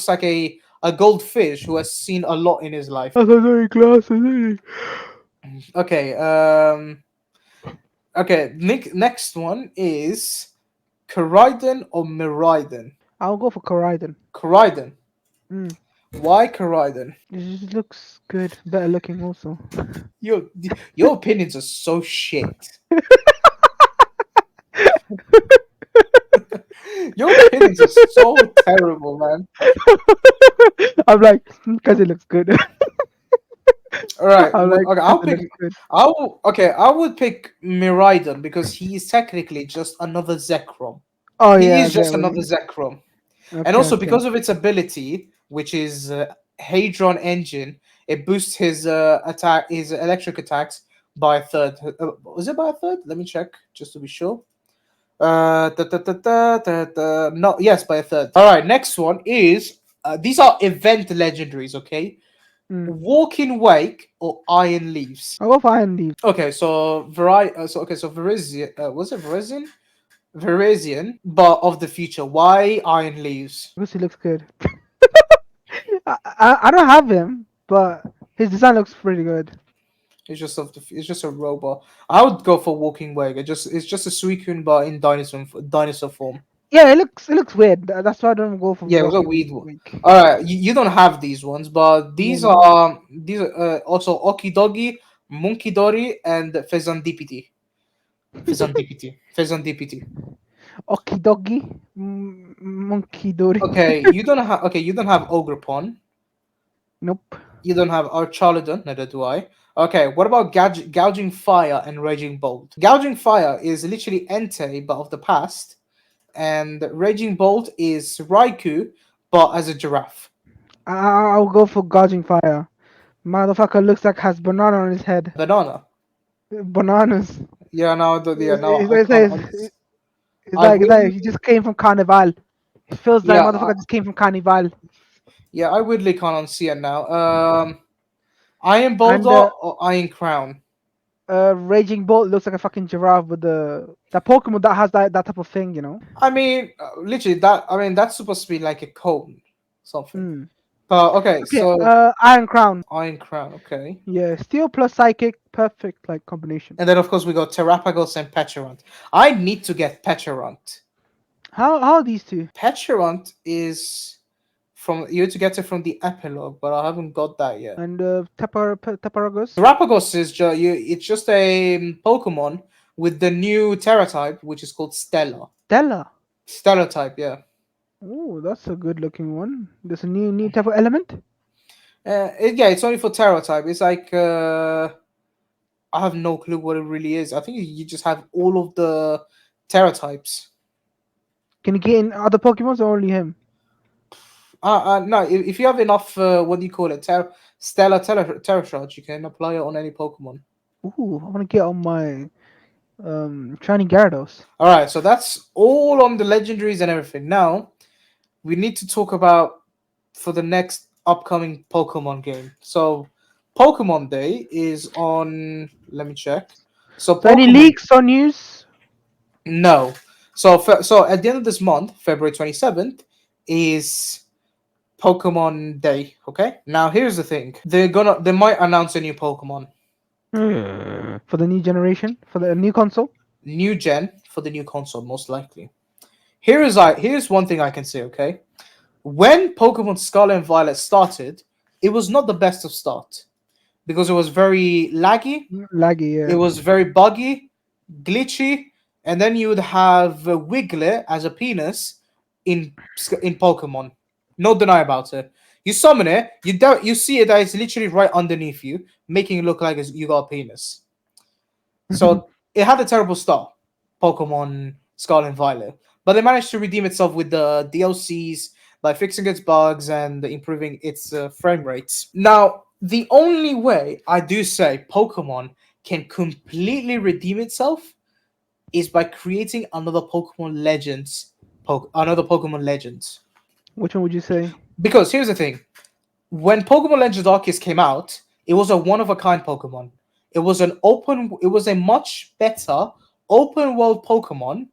like a goldfish who has seen a lot in his life. That's a very classy. Okay. Okay, next one is Koraidon or Miraidon? I'll go for Koraidon. Koraidon. Mm. Why Koraidon? It just looks good. Better looking also. Your your opinions are so shit. Your opinions are so terrible, man. I'm like, because it looks good. All right, I'm like, okay, because it looks good. I would pick Miraidon because he is technically just another Zekrom. Oh He yeah, I is get just what another you. Zekrom. And Okay, also okay. because of its ability, which is Hadron Engine, it boosts his electric attacks by a third. Was it by a third? Let me check just to be sure. No, yes, by a third. All right, next one is these are event legendaries. Okay, Mm. Walking Wake or Iron Leaves. I'll go for Iron Leaf Okay, so Virizion, was it Virizion? Virizion, but of the future. Why Iron Leaves? because he looks good. I don't have him, but his design looks pretty good. It's just a robot. I would go for Walking Wake. It's just a Suicune but in dinosaur form. Yeah, it looks weird. That's why I don't go for Yeah, it was a Rocky weird one. Week. All right, you don't have these ones, but Yeah, no. these are also Okidogi, Monkey Dory, and Fezandipiti. Fezandipiti. Okidogi, Monkey Dory. Okay, you don't have. Okay, you don't have Ogrepon. Nope. You don't have Archaludon. Neither do I. Okay, what about Gouging Fire and Raging Bolt? Gouging Fire is literally Entei, but of the past, and Raging Bolt is Raikou, but as a giraffe. I'll go for Gouging Fire. Motherfucker looks like has banana on his head. Banana. Bananas. Yeah, now It's, I it's, can't. it's, it's I like it's would. like he just came from Carnival. It feels like Yeah, motherfucker just came from Carnival. yeah, I weirdly can't unsee it now. Iron And Boulder or Iron Crown? Raging Bolt looks like a fucking giraffe with the Pokemon that has that type of thing, you know. I mean, literally that. I mean, that's supposed to be like a cone, something. Hmm. But okay, Okay. so Iron Crown. Iron Crown. Okay, Yeah, Steel plus Psychic, perfect like combination. and then of course we got Terrapagos and Pecharunt. I need to get Pecharunt. How are these two? Pecharunt is from you have to get it from the epilogue, but I haven't got that yet. And Taparagos. Terrapagos is just you. It's just a Pokemon with the new Terra type, which is called Stella. Stella. Stellar type, yeah. Oh, that's a good looking one. There's a new type of element. Yeah, it's only for Terra type. It's like I have no clue what it really is. I think you just have all of the Terra types. Can you get in other Pokemons or only him? No, if you have enough, what do you call it? Stellar Terra Charge, you can apply it on any Pokemon. Ooh, I want to get on my shiny Gyarados. All right, so that's all on the legendaries and everything. Now we need to talk about for the next upcoming Pokemon game. So Pokemon Day is on. Let me check. So So any Pokemon. leaks or news? No. So so at the end of this month, February 27th, is Pokemon Day. Okay. Now here's the thing. They might announce a new Pokemon, For the new generation, for the new console. new gen for the new console, most likely. Here's one thing I can say. Okay. When Pokemon Scarlet and Violet started, it was not the best of start because it was very laggy. Laggy, It yeah. was very buggy, glitchy, and then you would have Wiglet as a penis in Pokemon. No deny about it. You summon it, you see it that it's literally right underneath you, making it look like you got a penis. So it had a terrible start, Pokemon Scarlet and Violet, but they managed to redeem itself with the DLCs by fixing its bugs and improving its frame rates. Now, the only way I do say Pokemon can completely redeem itself is by creating another Pokemon Legends. Which one would you say? Because here's the thing: when Pokemon Legends Arceus came out, it was a one of a kind Pokemon. It was a much better open world Pokemon.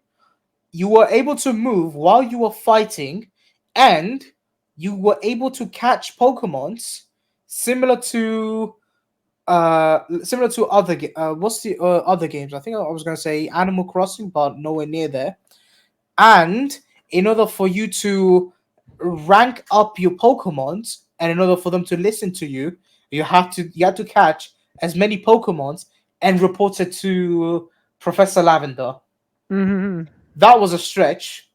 You were able to move while you were fighting, and you were able to catch Pokemons similar to what's the other games? I think I was gonna say Animal Crossing, but nowhere near there. And in order for you to rank up your Pokemons, and in order for them to listen to you, you have to catch as many Pokemons and report it to Professor Lavender. Mm-hmm. That was a stretch.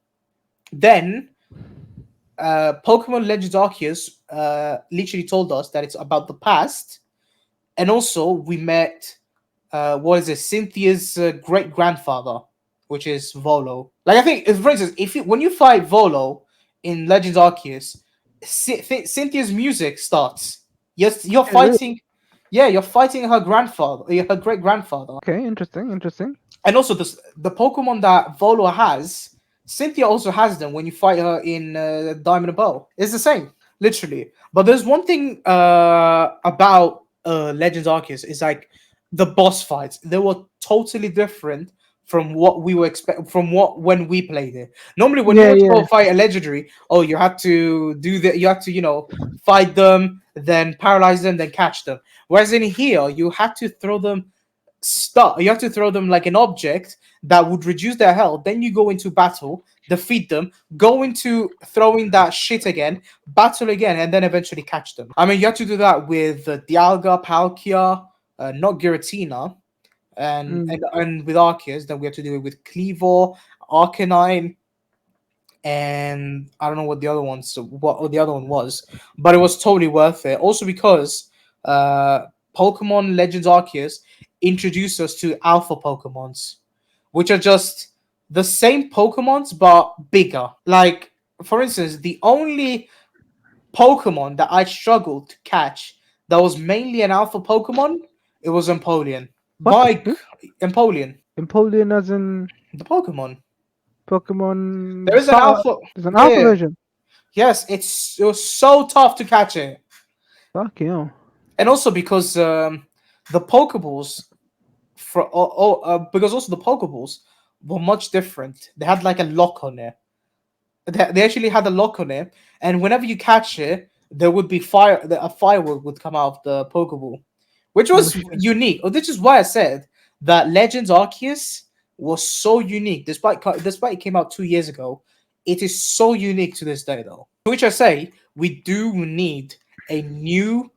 Then Pokemon Legends Arceus literally told us that it's about the past, and also we met what is it, Cynthia's great grandfather, which is Volo. Like I think, for instance, when you fight Volo in Legends Arceus, Cynthia's music starts. Yes, you're Yeah, really? fighting. Yeah, you're fighting her grandfather, her great grandfather, Okay, interesting. and also the Pokemon that Volo has. Cynthia also has them when you fight her in Diamond and Pearl. It's the same, literally. But there's one thing about Legends Arceus is like the boss fights. They were totally different from what we were expect from what when we played it. Normally, when you Yeah, were to go yeah. fight a legendary, oh, you had to do that. You had to, fight them, then paralyze them, then catch them. Whereas in here, you had to throw them you have to throw them like an object that would reduce their health. Then you go into battle, defeat them, go into throwing that shit again, battle again, and then eventually catch them. I mean, you have to do that with Dialga, Palkia, not Giratina, and, Mm. and and with Arceus. Then we have to do it with Cleavor, Arcanine, and I don't know what the other ones what the other one was, but it was totally worth it. Also because uh, Pokemon Legends Arceus introduced us to Alpha Pokemons, which are just the same Pokemons but bigger. Like for instance, the only Pokemon that I struggled to catch that was mainly an Alpha Pokemon, it was Empoleon. What? By Who? Empoleon, Empoleon as in the Pokemon. There Pokemon is an Star. Alpha. There's an Yeah, alpha yeah. version. Yes, it was so tough to catch it, Fuck you. and also because the Pokeballs because also the Pokeballs were much different. They had like a lock on it. They actually had a lock on it, and whenever you catch it, there would be a firework would come out of the Pokeball, which Oh was shit. unique. Oh, this is why I said that Legends Arceus was so unique, despite it came out 2 years ago. It is so unique to this day, though. To which I say we do need a new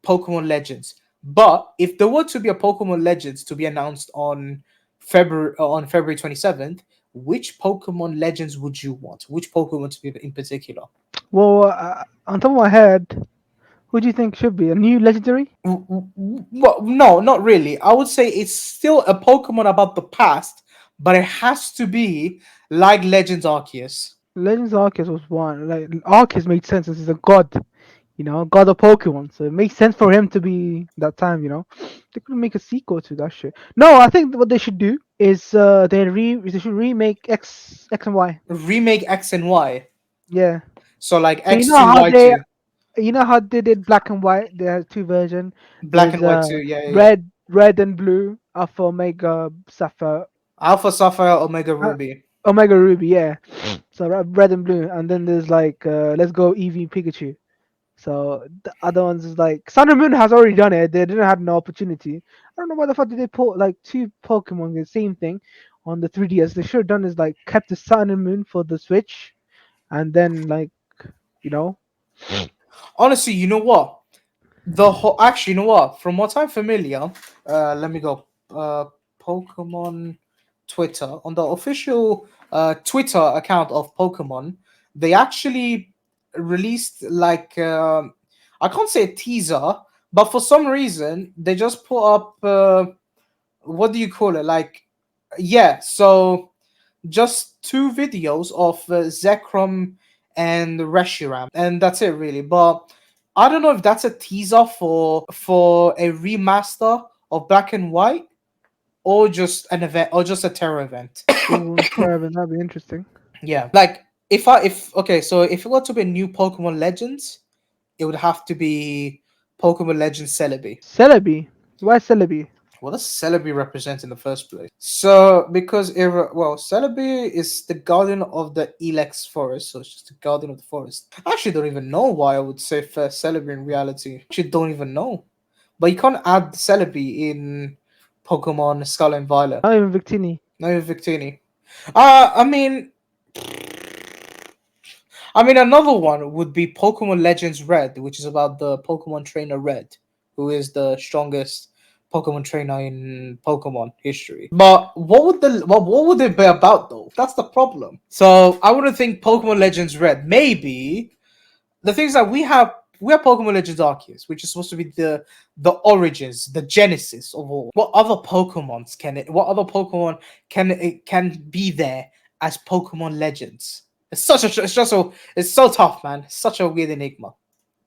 Pokemon Legends. But if there were to be a Pokemon Legends to be announced on February 27th, which Pokemon Legends would you want? Which Pokemon to be in particular? Well, on top of my head, who do you think should be a new legendary? Well, no, not really. I would say it's still a Pokemon about the past, but it has to be like Legends Arceus. Legends Arceus was one. Like Arceus made sense since he's a god, god of Pokemon. So it makes sense for him to be that time. They could make a sequel to that shit. No, I think what they should do is they should remake X and Y. Remake X and Y. Yeah. So like So you know X2, how they Y2. you know how they did black and white. There are two versions. Black There's and White 2. Yeah, yeah, yeah. red and blue. Alpha, Omega, Sapphire, Alpha Sapphire, Omega uh, Ruby. Omega Ruby. Yeah. So red and blue, and then there's like let's go Eevee Pikachu. So the other ones is like Sun and Moon has already done it. They didn't have no opportunity. I don't know why the fuck did they put like two Pokemon the same thing on the 3DS. They should have done is like kept the Sun and Moon for the Switch, and then like you know Honestly, you know what? The whole actually, you know what? From what I'm familiar, let me go. Pokemon Twitter on the official Twitter account of Pokemon, they actually released like I can't say a teaser, but for some reason they just put up what do you call it? Like yeah, so just two videos of Zekrom and Reshiram, and that's it really. But I don't know if that's a teaser for a remaster of Black and White or just an event or just a terror event. Ooh, Terravan, that'd be interesting. Yeah, like if okay, so if it were to be a new Pokemon Legends, it would have to be Pokemon Legends Celebi. Celebi, why Celebi? What does Celebi represent in the first place? So, because Celebi is the guardian of the Elex forest, so it's just the guardian of the forest. I actually don't even know why I would say first Celebi in reality. Actually, don't even know. But you can't add Celebi in Pokemon Scarlet and Violet. Not even Victini. No, Victini. I mean, another one would be Pokemon Legends Red, which is about the Pokemon trainer Red, who is the strongest Pokemon trainer in Pokemon history. But what would it be about though? That's the problem. So I wouldn't think Pokemon Legends Red. Maybe the things that we have Pokemon Legends Arceus, which is supposed to be the origins, the genesis of all. What other Pokemons can it? What other Pokemon can be there as Pokemon Legends? It's so tough, man. Such a weird enigma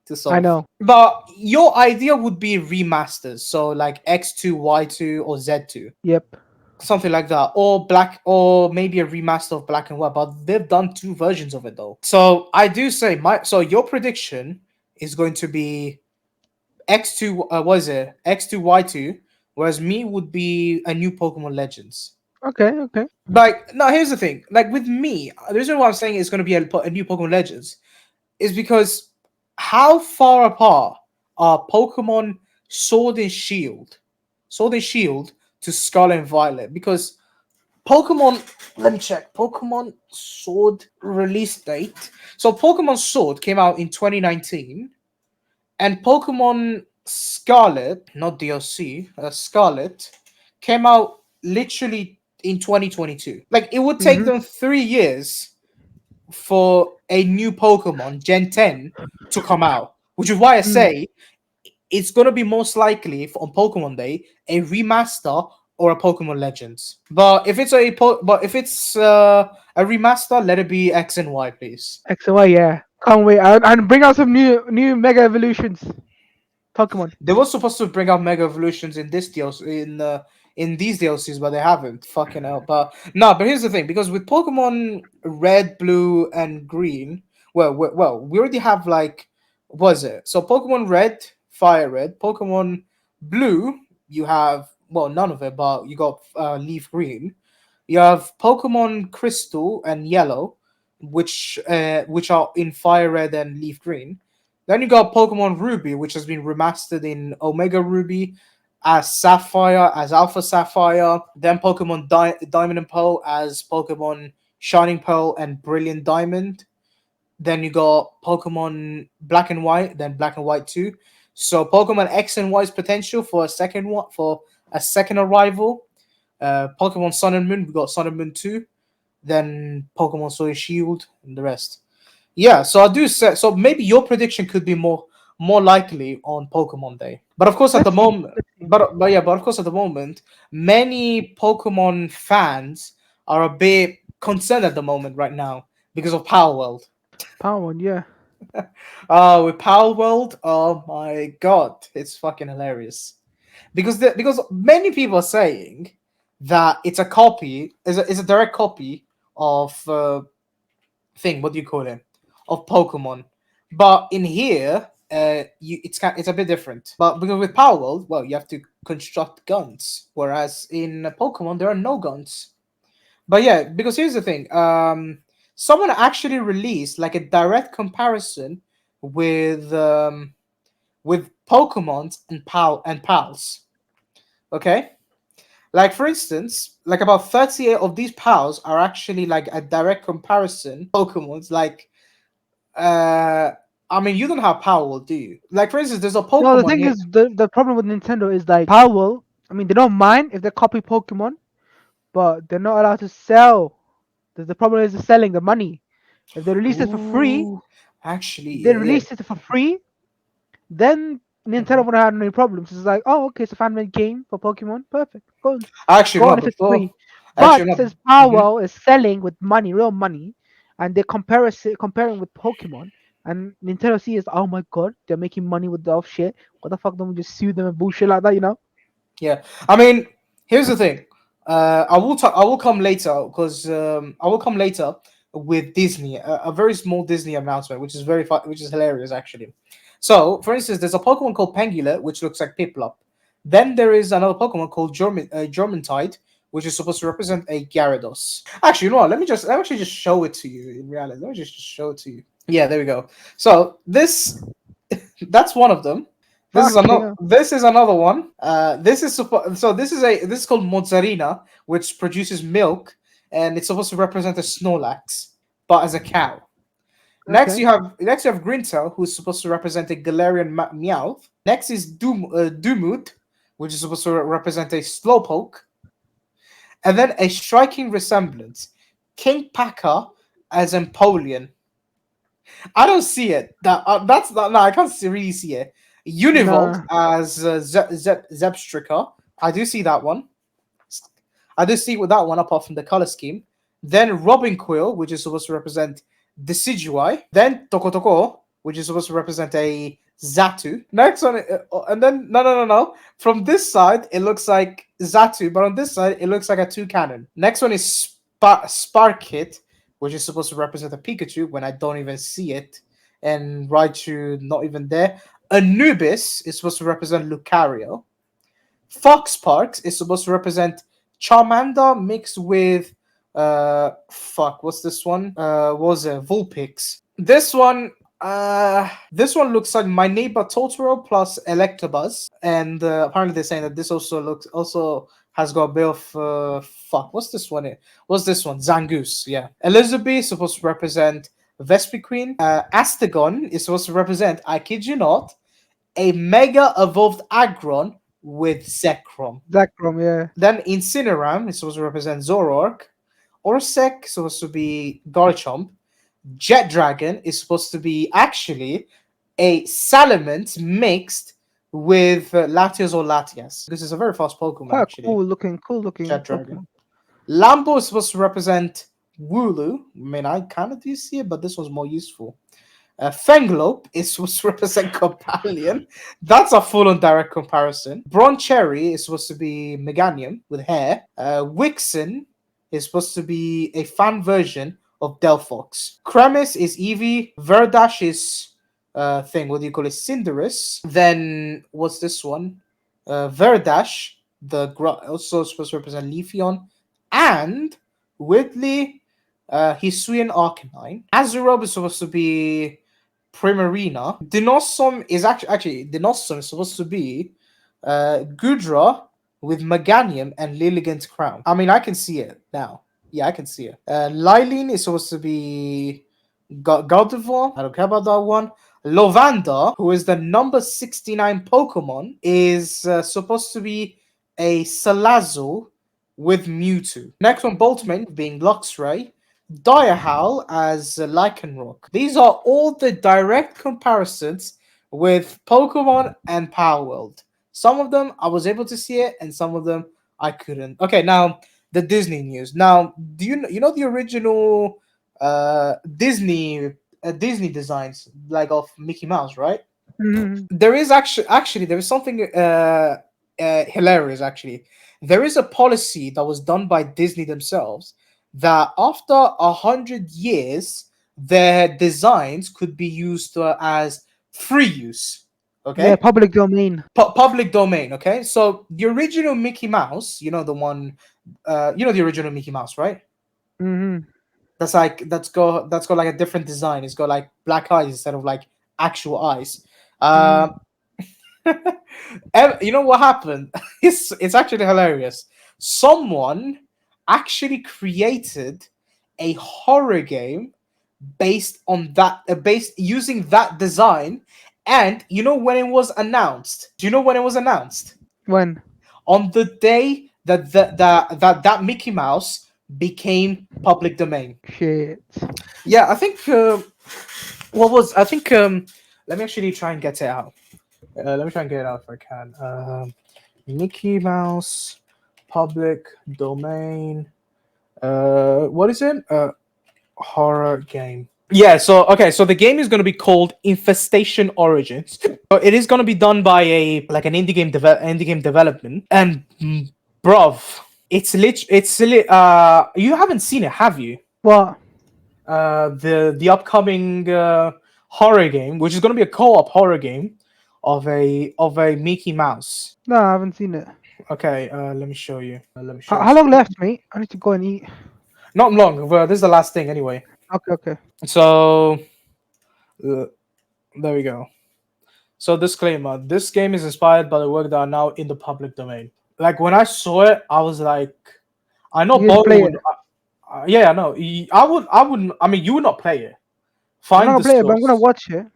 to I solve. know. But your idea would be remasters, so like X2, Y2, or Z2, Yep. something like that, or maybe a remaster of Black and White. But they've done two versions of it though. So I do say your prediction is going to be X2. What is it? X2, Y2, whereas me would be a new Pokemon Legends. Okay. Okay. Like now, here's the thing. Like with me, the reason why I'm saying it's going to be a new Pokemon Legends is because how far apart are Pokemon Sword and Shield to Scarlet and Violet? Because Pokemon, let me check. Pokemon Sword release date. So Pokemon Sword came out in 2019, and Pokemon Scarlet, not DLC, Scarlet, came out literally in 2022. Like it would take Hmm. them 3 years for a new Pokemon Gen 10 to come out, which is why I Mm. say it's gonna be most likely on Pokemon Day a remaster or a Pokemon Legends. But if it's a remaster, let it be X and Y, please. X and Y, yeah. Can't wait. And bring out some new Mega Evolutions Pokemon. They were supposed to bring out Mega Evolutions in this DLC in these DLCs, but they haven't. Fucking hell. But no. But here's the thing: because with Pokemon Red, Blue, and Green, we already have like, what was it? So Pokemon Red, Fire Red, Pokemon Blue. You have none of it, but you got Leaf Green. You have Pokemon Crystal and Yellow, which are in Fire Red and Leaf Green. Then you got Pokemon Ruby, which has been remastered in Omega Ruby, as Sapphire, as Alpha Sapphire. Then Pokemon Diamond and Pearl as Pokemon Shining Pearl and Brilliant Diamond. Then you got Pokemon Black and White, then Black and White 2. So Pokemon X and Y's potential for a second arrival. Pokemon Sun and Moon, we got Sun and Moon 2. Then Pokemon Sword and Shield and the rest. Yeah, so I do say so. Maybe your prediction could be more likely on Pokemon Day, but of course at the Let's see. moment, Let's see. but of course at the moment, many Pokemon fans are a bit concerned at the moment right now because of Power World. Power One, yeah. With Power World, oh my god, it's fucking hilarious because many people are saying that it's a copy, is a direct copy of thing. What do you call it? Of Pokemon. But in here, it's a bit different. But because with Power World, well, you have to construct guns, whereas in Pokemon there are no guns. But yeah, because here's the thing. Someone actually released like a direct comparison with with Pokemon and pals. Okay, like for instance, like about 38 of these pals are actually like a direct comparison Pokemon's like uh, I mean, you don't have Power, do you? Like, for instance, there's a No, the Pokemon thing here. is, the problem with Nintendo is like Power. I mean, they don't mind if they copy Pokemon, but they're not allowed to sell. The problem is the selling, the money. If they release it for free, Ooh, actually, they yeah. release it for free, then Nintendo Mhm. wouldn't have any problems. It's like, oh, okay, it's a fan-made game for Pokemon. Perfect. Actually, Go no, on if it's before. free. Actually, But no. since Hmm. Power is selling with money, real money, and they comparing with Pokemon, and Nintendo sees, oh my god, they're making money with the off shit. What the fuck? Don't we just sue them and bullshit like that? You know? Yeah. I mean, here's the thing. I will talk. I will come later because I will come later with Disney, a very small Disney announcement, which is which is hilarious actually. So, for instance, there's a Pokemon called Pangula, which looks like Piplup. Then there is another Pokemon called Germantide, which is supposed to represent a Gyarados. Actually, you know what? Let me actually just show it to you in reality. Let me just show it to you. Yeah, there we go. So that's one of them. Fucking hell. This is another one. This is called Mozzarina, which produces milk, and it's supposed to represent a Snorlax, but as a cow. Okay. Next you have Grintel, who's supposed to represent a Galarian Meowth. Next is Dumut, which is supposed to represent a Slowpoke, and then a striking resemblance, King Paka as Empoleon. I don't see it. That's not. No, I can't really see it. Univolve Nah. as Zebstrika. I do see that one. I do see with that one apart from the color scheme. Then Robin Quill, which is supposed to represent Decidueye. Then Tokotoko, which is supposed to represent a Zatu. Next one, and then no. From this side, it looks like Zatu, but on this side, it looks like a Toucanon. Next one is Sparkit, which is supposed to represent a Pikachu when I don't even see it, and Raichu not even there. Anubis is supposed to represent Lucario. Fox Parks is supposed to represent Charmander mixed with what's this one? What was it Vulpix? This one looks like my neighbor Totoro plus Electabuzz, and apparently they're saying that this also has got a bit of what's this one? What's this one? Zangoose, yeah. Elizabeth is supposed to represent Vespiquen. Astagon is supposed to represent, I kid you not, a mega evolved Aggron with Zekrom. Zekrom, yeah. Then Incineram is supposed to represent Zoroark. Orsec is supposed to be Garchomp. Jet Dragon is supposed to be actually a Salamence mixed with Latios or Latias. This is a very fast Pokemon, Quite a actually. cool looking Jet Dragon. Pokemon. Lambo is supposed to represent Wooloo. I mean, I kind of do see it, but this was more useful. Fenglope is supposed to represent Copalion. That's a full-on direct comparison. Broncherry is supposed to be Meganium with hair. Wixen is supposed to be a fan version of Delphox. Kremis is Eevee. Verdash is what do you call it? Cinderace. Then what's this one? Verdash, also supposed to represent Leafeon. And weirdly, Hisuian Arcanine. Azurobe is supposed to be Primarina. Dinossum is Dinossum is supposed to be Gudra with Meganium and Lilligant's crown. I mean, I can see it now. Yeah, I can see it. Lylene is supposed to be Gardevoir. I don't care about that one. Lovanda, who is the number 69 Pokemon, is supposed to be a Salazzle with Mewtwo. Next one, Boltman being Luxray. Direhowl as Lycanroc. These are all the direct comparisons with Pokemon and Power World. Some of them I was able to see it, and some of them I couldn't. Okay, now the Disney news. Now, do you know the original Disney designs like of Mickey Mouse, right? Mhm. There is actually there is something hilarious actually. There is a policy that was done by Disney themselves that after 100 years, their designs could be used as free use. Yeah, Okay, public domain. public domain. Okay, so the original Mickey Mouse, you know the one, you know the original Mickey Mouse, right? Hmm. That's got like a different design. It's got like black eyes instead of like actual eyes. Hmm. Uh, you know what happened? It's actually hilarious. Someone actually created a horror game based on that, based using that design. And you know when it was announced? Do you know when it was announced? When? On the day that Mickey Mouse became public domain. Shit. Yeah, I think. What was I think? Let me actually try and get it out. Let me try and get it out if I can. Mickey Mouse public domain. What is it? Horror game. Yeah. So okay. So the game is going to be called Infestation Origins. So it is going to be done by an indie game development. And bruv, you haven't seen it, have you? What? The upcoming horror game, which is going to be a co-op horror game of a Mickey Mouse. No, I haven't seen it. Okay, let me show you. Let me How, share how long screen. left, mate? I need to go and eat. Not long. But this is the last thing anyway. Okay, okay. So there we go. So disclaimer: this game is inspired by the work that are now in the public domain. Like when I saw it, I was like, I know You just Bo play it. would. Yeah, I know. I would. I wouldn't. I mean, you would not play it. I'm not Find gonna the play it, but I'm gonna source. watch it.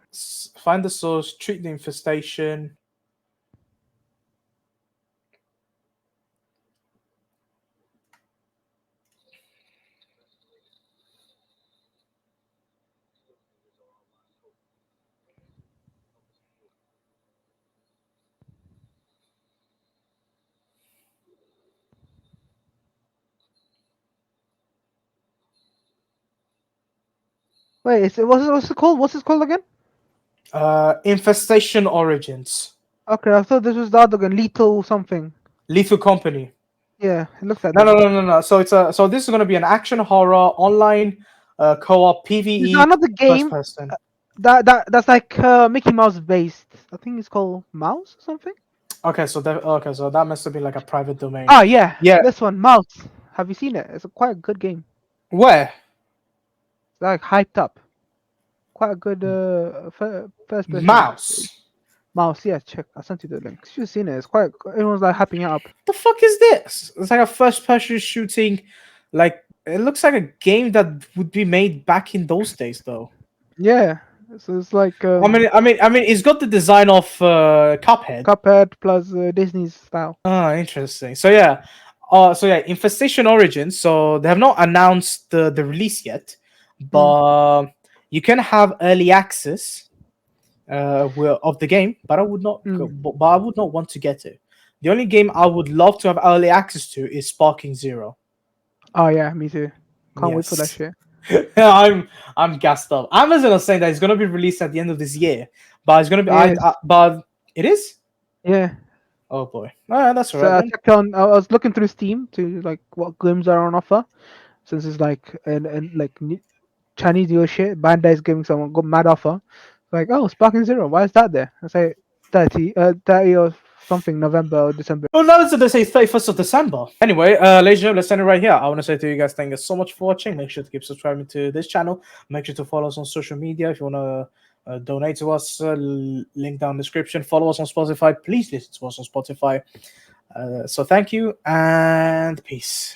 Find the source. Treat the infestation. Wait, what's it called? What's it called again? Infestation Origins. Okay, I thought this was the other one, Lethal something. Lethal Company. Yeah, it looks like No, that. no, no, no, no. So this is gonna be an action horror online co-op There's PVE another first game person. that's like Mickey Mouse based. I think it's called Mouse or something. Okay, so that must have been like a private domain. Oh yeah, Yeah. this one, Mouse. Have you seen it? It's a quite a good game. Where? It's like hyped up. Quite a good first person Mouse. Mouse. Yeah, check. I sent you the link. You've seen it. It's quite. Everyone's like hyping it up. The fuck is this? It's like a first person shooting. Like it looks like a game that would be made back in those days, though. Yeah, So it's like I mean, it's got the design of Cuphead. Cuphead plus Disney's style. Ah, interesting. So yeah, Infestation Origins. So they have not announced the release yet, Mm, but you can have early access of the game. But I would not, mm. but I would not want to get it. The only game I would love to have early access to is Sparking Zero. Oh yeah, me too. Can't wait for that Yes, shit. I'm gassed up. Amazon are saying that it's gonna be released at the end of this year, but it's gonna be Yes, but it is. yeah. Oh boy, that's So alright I then. checked on. I was looking through Steam to like what games are on offer. Since it's like and like Chinese New Year shit, Bandai's giving someone good mad offer. Like, oh, Sparking Zero, why is that there? I say 30 or something November or December. Oh, no, so they say 31st of December. Anyway, ladies and gentlemen, let's end it right here. I want to say to you guys, thank you so much for watching. Make sure to keep subscribing to this channel. Make sure to follow us on social media. If you want to donate to us, link down in the description. Follow us on Spotify. Please listen to us on Spotify. So thank you and peace.